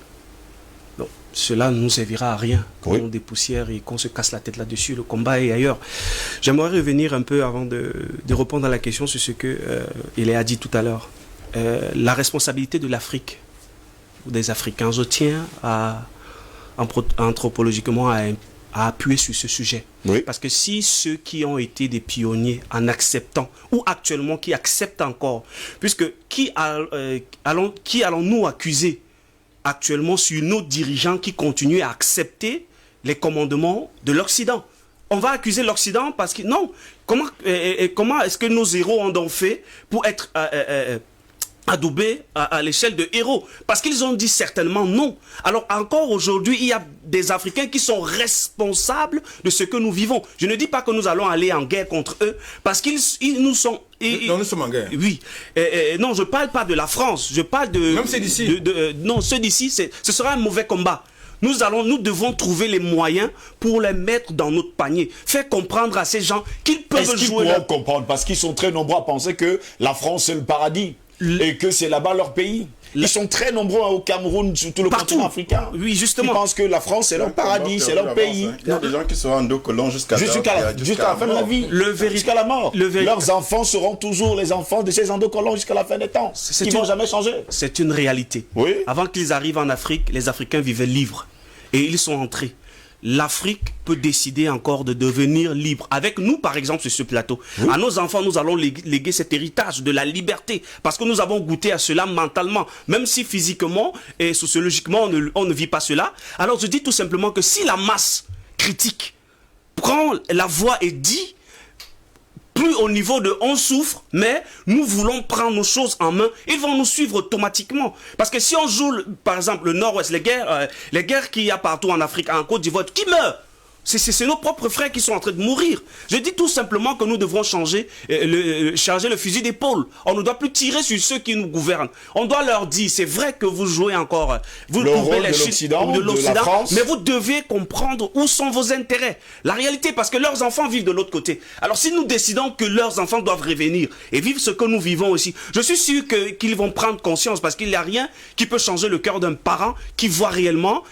Donc, cela ne nous servira à rien quand on dépoussière et qu'on se casse la tête là-dessus. Le combat est ailleurs. J'aimerais revenir un peu avant de répondre à la question sur ce que il a dit tout à l'heure. La responsabilité de l'Afrique, ou des Africains, je tiens anthropologiquement à appuyer sur ce sujet. Oui. Parce que si ceux qui ont été des pionniers en acceptant, ou actuellement qui acceptent encore, puisque qui allons-nous accuser actuellement sur nos dirigeants qui continuent à accepter les commandements de l'Occident? On va accuser l'Occident parce que non. Comment est-ce que nos héros ont donc fait pour être adoubés à l'échelle de héros, parce qu'ils ont dit certainement non. Alors encore aujourd'hui, il y a des Africains qui sont responsables de ce que nous vivons. Je ne dis pas que nous allons aller en guerre contre eux, parce qu'ils nous sont... Non, nous sommes en guerre. Oui. Non, je ne parle pas de la France, je parle de... Même ceux d'ici. Non, ceux d'ici, ce sera un mauvais combat. Nous devons trouver les moyens pour les mettre dans notre panier. Faire comprendre à ces gens qu'ils peuvent jouer... Est-ce qu'ils pourront comprendre? Parce qu'ils sont très nombreux à penser que la France, c'est le paradis. Et que c'est là-bas leur pays. Ils sont très nombreux au Cameroun, sur tout le continent africain. Oui, justement. Ils pensent que la France, c'est leur paradis, c'est leur pays. Il y a des gens qui seront en dos collant jusqu'à la fin de la vie. Jusqu'à la mort. Leurs enfants seront toujours les enfants de ces endocollants jusqu'à la fin des temps. Ils ne vont jamais changer. C'est une réalité. Oui. Avant qu'ils arrivent en Afrique, les Africains vivaient libres. Et ils sont entrés. L'Afrique peut décider encore de devenir libre. Avec nous, par exemple, sur ce plateau, à nos enfants, nous allons léguer cet héritage de la liberté. Parce que nous avons goûté à cela mentalement. Même si physiquement et sociologiquement, on ne vit pas cela. Alors je dis tout simplement que si la masse critique prend la voix et dit... plus au niveau de on souffre, mais nous voulons prendre nos choses en main, ils vont nous suivre automatiquement. Parce que si on joue, par exemple, le Nord-Ouest, les guerres qu'il y a partout en Afrique, en Côte d'Ivoire, qui meurt? C'est nos propres frères qui sont en train de mourir. Je dis tout simplement que nous devrons charger le fusil d'épaule. On ne doit plus tirer sur ceux qui nous gouvernent. On doit leur dire, c'est vrai que vous jouez encore, vous le couvrez rôle les de l'Occident, de la France, mais vous devez comprendre où sont vos intérêts. La réalité, parce que leurs enfants vivent de l'autre côté. Alors si nous décidons que leurs enfants doivent revenir et vivre ce que nous vivons aussi, je suis sûr qu'ils vont prendre conscience, parce qu'il n'y a rien qui peut changer le cœur d'un parent qui voit réellement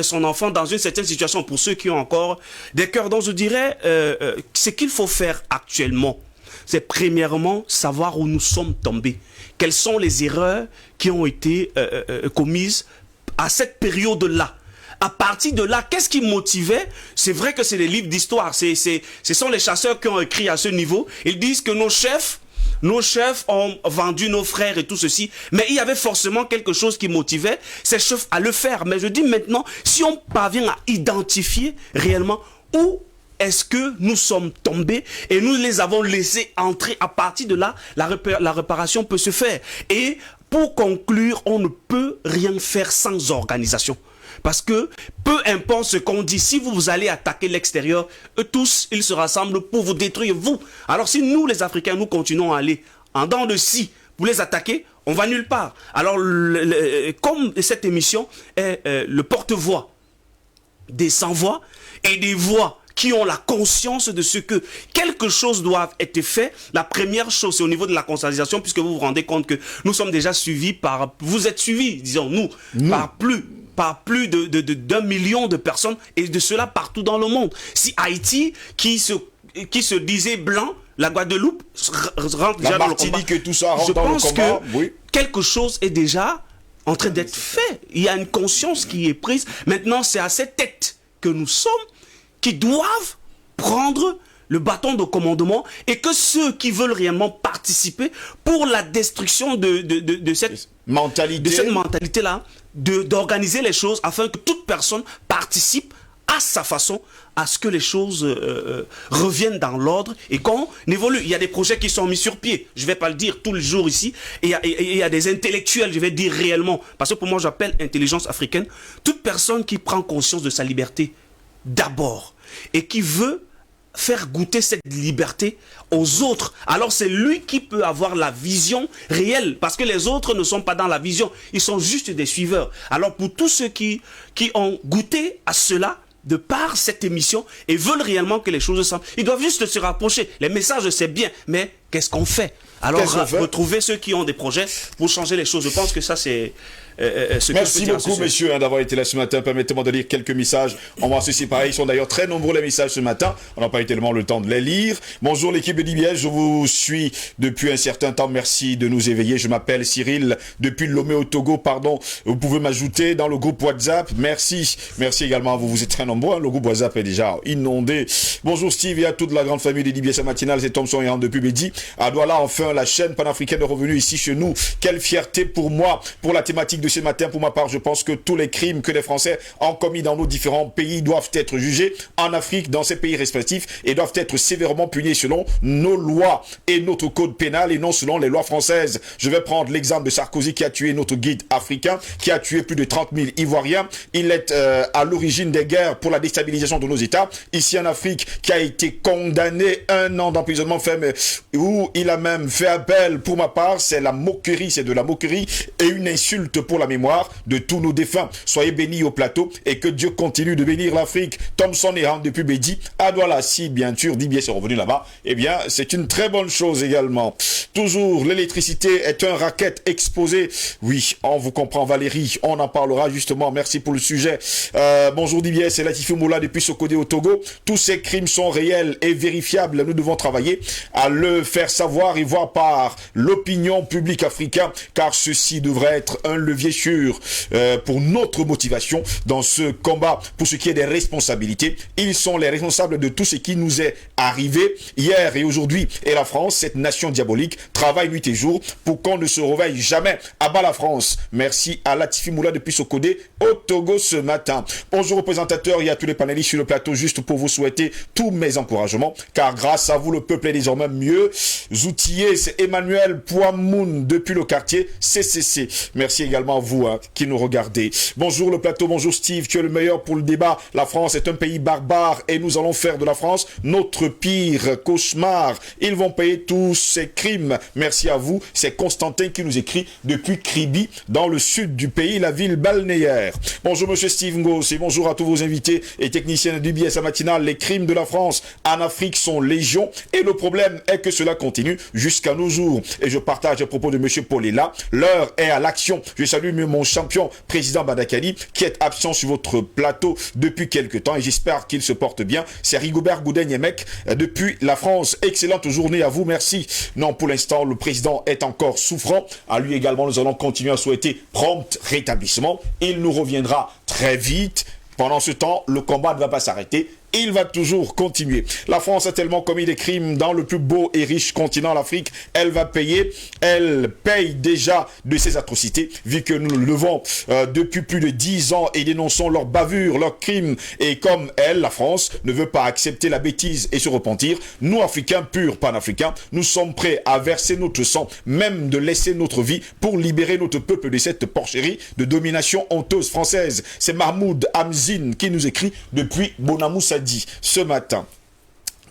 son enfant dans une certaine situation. Pour ceux qui ont encore des cœurs, dont je dirais, ce qu'il faut faire actuellement, c'est premièrement savoir où nous sommes tombés. Quelles sont les erreurs qui ont été commises à cette période-là. À partir de là, qu'est-ce qui motivait? C'est vrai que c'est des livres d'histoire. Ce sont les chasseurs qui ont écrit à ce niveau. Ils disent que nos chefs ont vendu nos frères et tout ceci. Mais il y avait forcément quelque chose qui motivait ces chefs à le faire. Mais je dis maintenant, si on parvient à identifier réellement où est-ce que nous sommes tombés et nous les avons laissés entrer, à partir de là, la réparation peut se faire. Et pour conclure, on ne peut rien faire sans organisation. Parce que peu importe ce qu'on dit, si vous allez attaquer l'extérieur, eux tous, ils se rassemblent pour vous détruire, vous. Alors si nous, les Africains, nous continuons à aller en dents de scie pour les attaquer, on va nulle part. Alors, comme cette émission est le porte-voix des sans-voix et des voix qui ont la conscience de ce que quelque chose doit être fait. La première chose, c'est au niveau de la conscientisation, puisque vous vous rendez compte que nous sommes déjà suivis par... Vous êtes suivis, disons nous. Par plus d'1 million de personnes, et de cela partout dans le monde. Si Haïti, qui se disait blanc, la Guadeloupe rentre déjà dans le combat. Que tout ça rentre dans le combat. Je pense que quelque chose est déjà en train d'être fait. Il y a une conscience qui est prise. Maintenant, c'est à cette tête que nous sommes qui doivent prendre le bâton de commandement, et que ceux qui veulent réellement participer pour la destruction de cette mentalité-là, d'organiser les choses afin que toute personne participe à sa façon à ce que les choses reviennent dans l'ordre et qu'on évolue. Il y a des projets qui sont mis sur pied. Je ne vais pas le dire tous les jours ici. Et il y a des intellectuels, je vais dire réellement, parce que pour moi j'appelle intelligence africaine, toute personne qui prend conscience de sa liberté d'abord et qui veut faire goûter cette liberté aux autres, alors c'est lui qui peut avoir la vision réelle, parce que les autres ne sont pas dans la vision, ils sont juste des suiveurs. Alors pour tous ceux qui ont goûté à cela de par cette émission et veulent réellement que les choses semblent, ils doivent juste se rapprocher. Les messages c'est bien, mais qu'est-ce qu'on fait? Alors retrouver ceux qui ont des projets pour changer les choses. Je pense que ça c'est merci beaucoup messieurs d'avoir été là ce matin. Permettez-moi de lire quelques messages. On va se séparer. Ils sont d'ailleurs très nombreux les messages ce matin. On n'a pas eu tellement le temps de les lire. Bonjour l'équipe de DBS, je vous suis depuis un certain temps. Merci de nous éveiller. Je m'appelle Cyril depuis Lomé au Togo. Pardon. Vous pouvez m'ajouter dans le groupe WhatsApp. Merci. Merci également à vous. Vous êtes très nombreux. Le groupe WhatsApp est déjà inondé. Bonjour Steve et à toute la grande famille des DBS matinales. C'est Thompson et Anne depuis Midi. À Douala, enfin la chaîne panafricaine est revenue ici chez nous. Quelle fierté pour moi pour la thématique de ce matin, pour ma part, je pense que tous les crimes que les Français ont commis dans nos différents pays doivent être jugés en Afrique, dans ces pays respectifs, et doivent être sévèrement punis selon nos lois et notre code pénal, et non selon les lois françaises. Je vais prendre l'exemple de Sarkozy qui a tué notre guide africain, qui a tué plus de 30 000 Ivoiriens. Il est à l'origine des guerres pour la déstabilisation de nos États. Ici en Afrique, qui a été condamné 1 an d'emprisonnement ferme, où il a même fait appel. Pour ma part, c'est la moquerie, c'est de la moquerie et une insulte pour la mémoire de tous nos défunts. Soyez bénis au plateau et que Dieu continue de bénir l'Afrique. Thomson et Ham depuis Bédi à Douala, si bien sûr Dibiès est revenu là-bas, eh bien c'est une très bonne chose également. Toujours, l'électricité est un racket exposé. Oui, on vous comprend Valérie, on en parlera justement. Merci pour le sujet. Bonjour Dibiès, c'est Latifi Moula depuis Sokodé au Togo. Tous ces crimes sont réels et vérifiables. Nous devons travailler à le faire savoir et voir par l'opinion publique africaine, car ceci devrait être un levier sûr pour notre motivation dans ce combat. Pour ce qui est des responsabilités, ils sont les responsables de tout ce qui nous est arrivé hier et aujourd'hui. Et la France, cette nation diabolique, travaille nuit et jour pour qu'on ne se réveille jamais. À bas la France. Merci à Latifi Moula depuis Sokodé au Togo ce matin. Bonjour aux présentateurs et à tous les panélistes sur le plateau, juste pour vous souhaiter tous mes encouragements, car grâce à vous, le peuple est désormais mieux outillé. C'est Emmanuel Pouamoun depuis le quartier CCC. Merci également à vous qui nous regardez. Bonjour le plateau, bonjour Steve, tu es le meilleur pour le débat. La France est un pays barbare et nous allons faire de la France notre pire cauchemar. Ils vont payer tous ces crimes. Merci à vous. C'est Constantin qui nous écrit depuis Kribi, dans le sud du pays, la ville balnéaire. Bonjour monsieur Steve Ngos et bonjour à tous vos invités et techniciens du BS à matinale. Les crimes de la France en Afrique sont légion et le problème est que cela continue jusqu'à nos jours. Et je partage les propos de monsieur Paulella. L'heure est à l'action. Je salue mon champion, président Badakali, qui est absent sur votre plateau depuis quelque temps et j'espère qu'il se porte bien. C'est Rigobert Goudin-Yemek depuis la France. Excellente journée à vous, merci. Non, pour l'instant, le président est encore souffrant. À lui également, nous allons continuer à souhaiter prompt rétablissement. Il nous reviendra très vite. Pendant ce temps, le combat ne va pas s'arrêter. Il va toujours continuer. La France a tellement commis des crimes dans le plus beau et riche continent, l'Afrique. Elle va payer. Elle paye déjà de ces atrocités, vu que nous le levons depuis plus de 10 ans et dénonçons leurs bavures, leurs crimes. Et comme elle, la France, ne veut pas accepter la bêtise et se repentir, nous, Africains purs, panafricains, nous sommes prêts à verser notre sang, même de laisser notre vie pour libérer notre peuple de cette porcherie de domination honteuse française. C'est Mahmoud Hamzine qui nous écrit depuis Bonamoussa dit ce matin.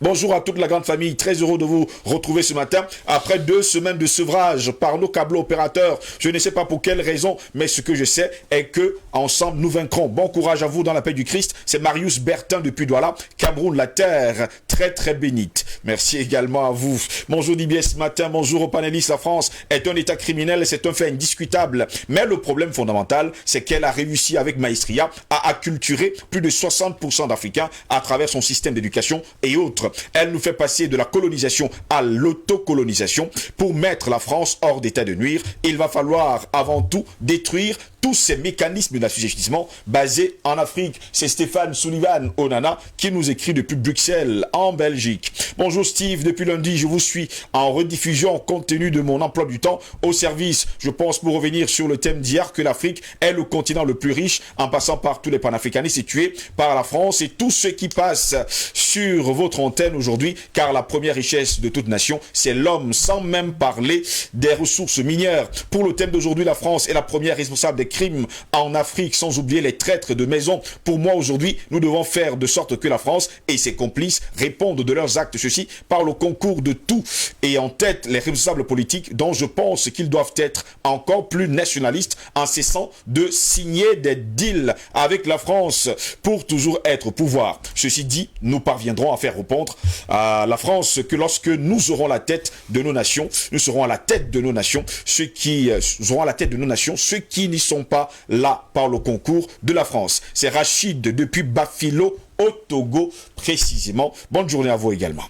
Bonjour à toute la grande famille, très heureux de vous retrouver ce matin après 2 semaines de sevrage par nos câbles opérateurs. Je ne sais pas pour quelle raison, mais ce que je sais est que ensemble nous vaincrons. Bon courage à vous dans la paix du Christ. C'est Marius Bertin depuis Douala, Cameroun, la terre très très bénite. Merci également à vous. Bonjour Dibier ce matin, bonjour aux panélistes. La France est un état criminel, c'est un fait indiscutable. Mais le problème fondamental, c'est qu'elle a réussi avec maestria à acculturer plus de 60% d'Africains à travers son système d'éducation et autres. Elle nous fait passer de la colonisation à l'autocolonisation pour mettre la France hors d'état de nuire. Il va falloir avant tout détruire tous ces mécanismes d'assujettissement basés en Afrique. C'est Stéphane Sullivan Onana qui nous écrit depuis Bruxelles, en Belgique. Bonjour Steve, depuis lundi, je vous suis en rediffusion compte tenu de mon emploi du temps au service. Je pense pour revenir sur le thème d'hier que l'Afrique est le continent le plus riche en passant par tous les panafricanistes situés par la France et tous ceux qui passent sur votre antenne aujourd'hui, car la première richesse de toute nation, c'est l'homme, sans même parler des ressources minières. Pour le thème d'aujourd'hui, la France est la première responsable des crimes en Afrique, sans oublier les traîtres de maison. Pour moi, aujourd'hui, nous devons faire de sorte que la France et ses complices répondent de leurs actes, ceci par le concours de tout. Et en tête, les responsables politiques, dont je pense qu'ils doivent être encore plus nationalistes, en cessant de signer des deals avec la France pour toujours être au pouvoir. Ceci dit, nous parviendrons à faire répondre à la France que lorsque nous aurons la tête de nos nations, nous serons à la tête de nos nations, ceux qui auront à la tête de nos nations, ceux qui n'y sont pas là par le concours de la France. C'est Rachid depuis Bafilo au Togo précisément. Bonne journée à vous également.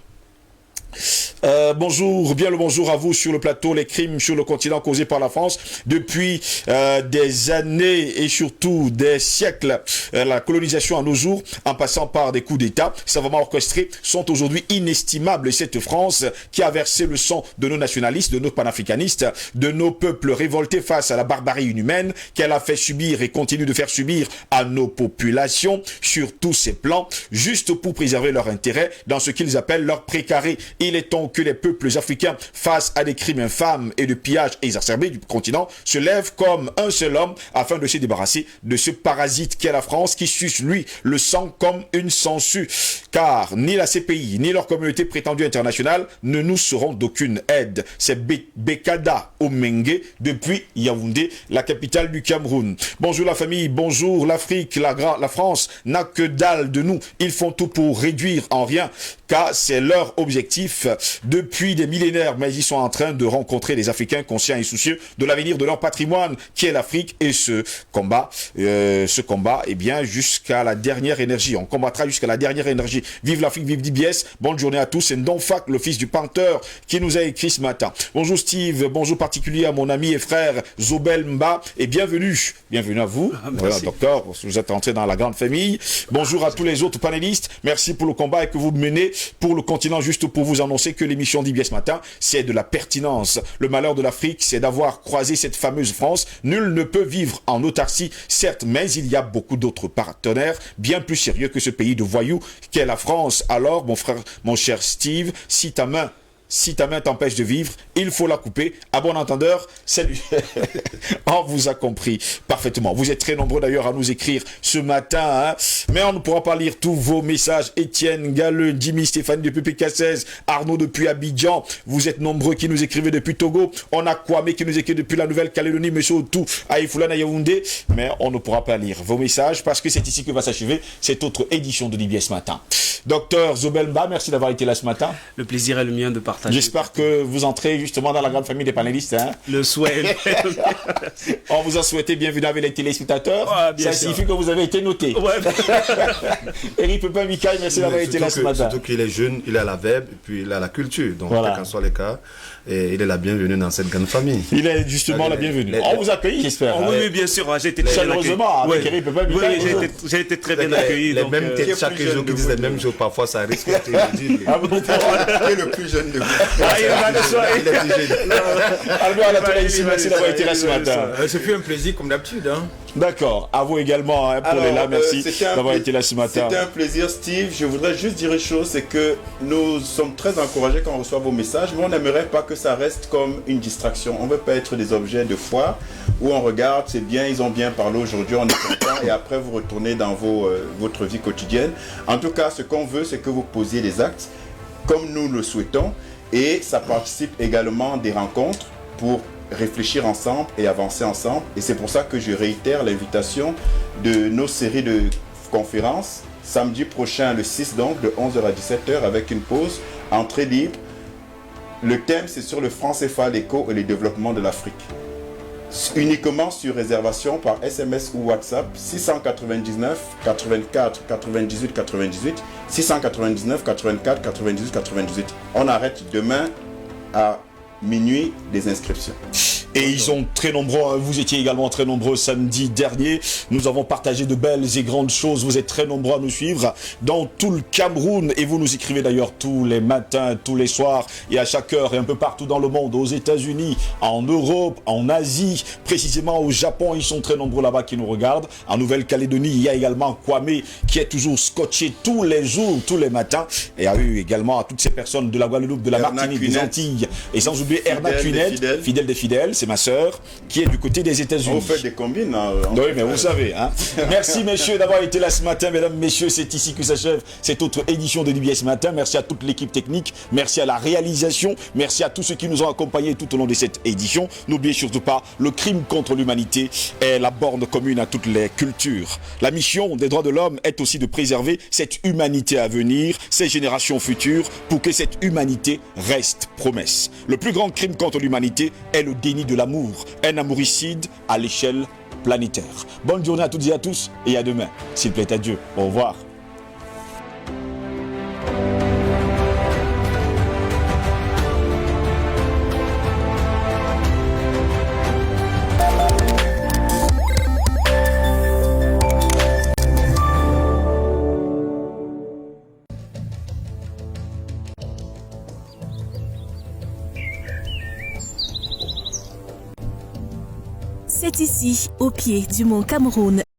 Bonjour, bien le bonjour à vous sur le plateau. Les crimes sur le continent causés par la France depuis des années et surtout des siècles, la colonisation à nos jours, en passant par des coups d'État, savamment orchestrés, sont aujourd'hui inestimables. Et cette France qui a versé le sang de nos nationalistes, de nos panafricanistes, de nos peuples révoltés face à la barbarie inhumaine qu'elle a fait subir et continue de faire subir à nos populations sur tous ces plans, juste pour préserver leur intérêt dans ce qu'ils appellent leur précaré. Il est temps que les peuples africains, face à des crimes infâmes et de pillage exacerbés du continent, se lèvent comme un seul homme afin de se débarrasser de ce parasite qu'est la France qui suce, lui, le sang comme une sangsue. Car ni la CPI, ni leur communauté prétendue internationale ne nous seront d'aucune aide. C'est Bekada Omenge depuis Yaoundé, la capitale du Cameroun. Bonjour la famille, bonjour l'Afrique, la France n'a que dalle de nous. Ils font tout pour réduire en rien, car c'est leur objectif depuis des millénaires, mais ils sont en train de rencontrer des Africains conscients et soucieux de l'avenir de leur patrimoine qui est l'Afrique, et ce combat, eh bien, jusqu'à la dernière énergie. On combattra jusqu'à la dernière énergie. Vive l'Afrique, vive DBS. Bonne journée à tous. C'est Ndonfak, le fils du penteur, qui nous a écrit ce matin. Bonjour Steve, bonjour particulier à mon ami et frère Zobel Mba, et bienvenue. Bienvenue à vous. Voilà, docteur, vous êtes entré dans la grande famille. Bonjour à tous les autres panélistes. Merci pour le combat que vous menez pour le continent, juste pour vous annoncer que l'émission d'IBS Matin, c'est de la pertinence. Le malheur de l'Afrique, c'est d'avoir croisé cette fameuse France. Nul ne peut vivre en autarcie, certes, mais il y a beaucoup d'autres partenaires bien plus sérieux que ce pays de voyous qu'est la France. Alors, mon frère, mon cher Steve, si ta main t'empêche de vivre, il faut la couper. À bon entendeur, salut. On vous a compris parfaitement. Vous êtes très nombreux d'ailleurs à nous écrire ce matin, hein? Mais on ne pourra pas lire tous vos messages. Étienne Galleux, Jimmy, Stéphanie depuis PK16, Arnaud depuis Abidjan. Vous êtes nombreux qui nous écrivez depuis Togo. On a Kwame qui nous écrit depuis la Nouvelle-Calédonie, Monsieur Outou, Aïfoulane, Yaoundé. Mais on ne pourra pas lire vos messages parce que c'est ici que va s'achever cette autre édition de l'IBS Matin. Docteur Zobelmba, merci d'avoir été là ce matin. Le plaisir est le mien de partager. J'espère que vous entrez justement dans la grande famille des panélistes. Hein. Le souhait. On vous a souhaité bienvenue avec les téléspectateurs. Ça signifie que vous avez été noté. Ouais. Eric Pepin Mikaï, merci d'avoir été là ce matin. Surtout qu'il est jeune, il a la verbe et puis il a la culture. Donc, voilà. Quel qu'en soit le cas, et il est la bienvenue dans cette grande famille. Il est justement la bienvenue. On vous accueille, j'espère. Oui, oui, bien sûr. J'ai été très bien accueilli. Avec Eric Pepin Mikaï. Oui, j'ai été très bien accueilli. Les mêmes têtes chaque jour qui disent les mêmes choses, parfois ça risque d'être ridicule. Qui est le plus jeune de vous? Il est plus jeune. Albert Alatola ici, merci d'avoir été là ce matin. Ce fut un plaisir comme d'habitude. Hein. D'accord, à vous également, hein, Paul est là, merci d'avoir été là ce matin. C'était un plaisir Steve, je voudrais juste dire une chose, c'est que nous sommes très encouragés quand on reçoit vos messages, mais on n'aimerait pas que ça reste comme une distraction. On ne veut pas être des objets de foi où on regarde, c'est bien, ils ont bien parlé aujourd'hui, on est content, et après vous retournez dans votre vie quotidienne. En tout cas, ce qu'on veut, c'est que vous posiez des actes comme nous le souhaitons, et ça participe également des rencontres pour réfléchir ensemble et avancer ensemble. Et c'est pour ça que je réitère l'invitation de nos séries de conférences samedi prochain, le 6 donc, de 11h à 17h avec une pause, entrée libre. Le thème, c'est sur le franc CFA, l'éco et le développement de l'Afrique. Uniquement sur réservation par SMS ou WhatsApp 699 84 98 98 699 84 98 98. On arrête demain à minuit des inscriptions. Et ils sont très nombreux, vous étiez également très nombreux samedi dernier. Nous avons partagé de belles et grandes choses. Vous êtes très nombreux à nous suivre dans tout le Cameroun. Et vous nous écrivez d'ailleurs tous les matins, tous les soirs et à chaque heure et un peu partout dans le monde, aux États-Unis, en Europe, en Asie, précisément au Japon. Ils sont très nombreux là-bas qui nous regardent. En Nouvelle-Calédonie, il y a également Kwame qui est toujours scotché tous les jours, tous les matins. Et il y a eu également à toutes ces personnes de la Guadeloupe, de la Martinique, des Antilles. Et sans oublier Erna Cunet, fidèle des fidèles. C'est ma sœur qui est du côté des États-Unis. On fait des combines. Oui, mais vous savez. Hein. Merci, messieurs, d'avoir été là ce matin. Mesdames, messieurs, c'est ici que s'achève cette autre édition de l'IBS Matin. Merci à toute l'équipe technique. Merci à la réalisation. Merci à tous ceux qui nous ont accompagnés tout au long de cette édition. N'oubliez surtout pas, le crime contre l'humanité est la borne commune à toutes les cultures. La mission des droits de l'homme est aussi de préserver cette humanité à venir, ces générations futures, pour que cette humanité reste promesse. Le plus grand crime contre l'humanité est le déni de l'amour, un amouricide à l'échelle planétaire. Bonne journée à toutes et à tous et à demain, s'il plaît à Dieu. Au revoir. C'est ici, au pied du mont Cameroun.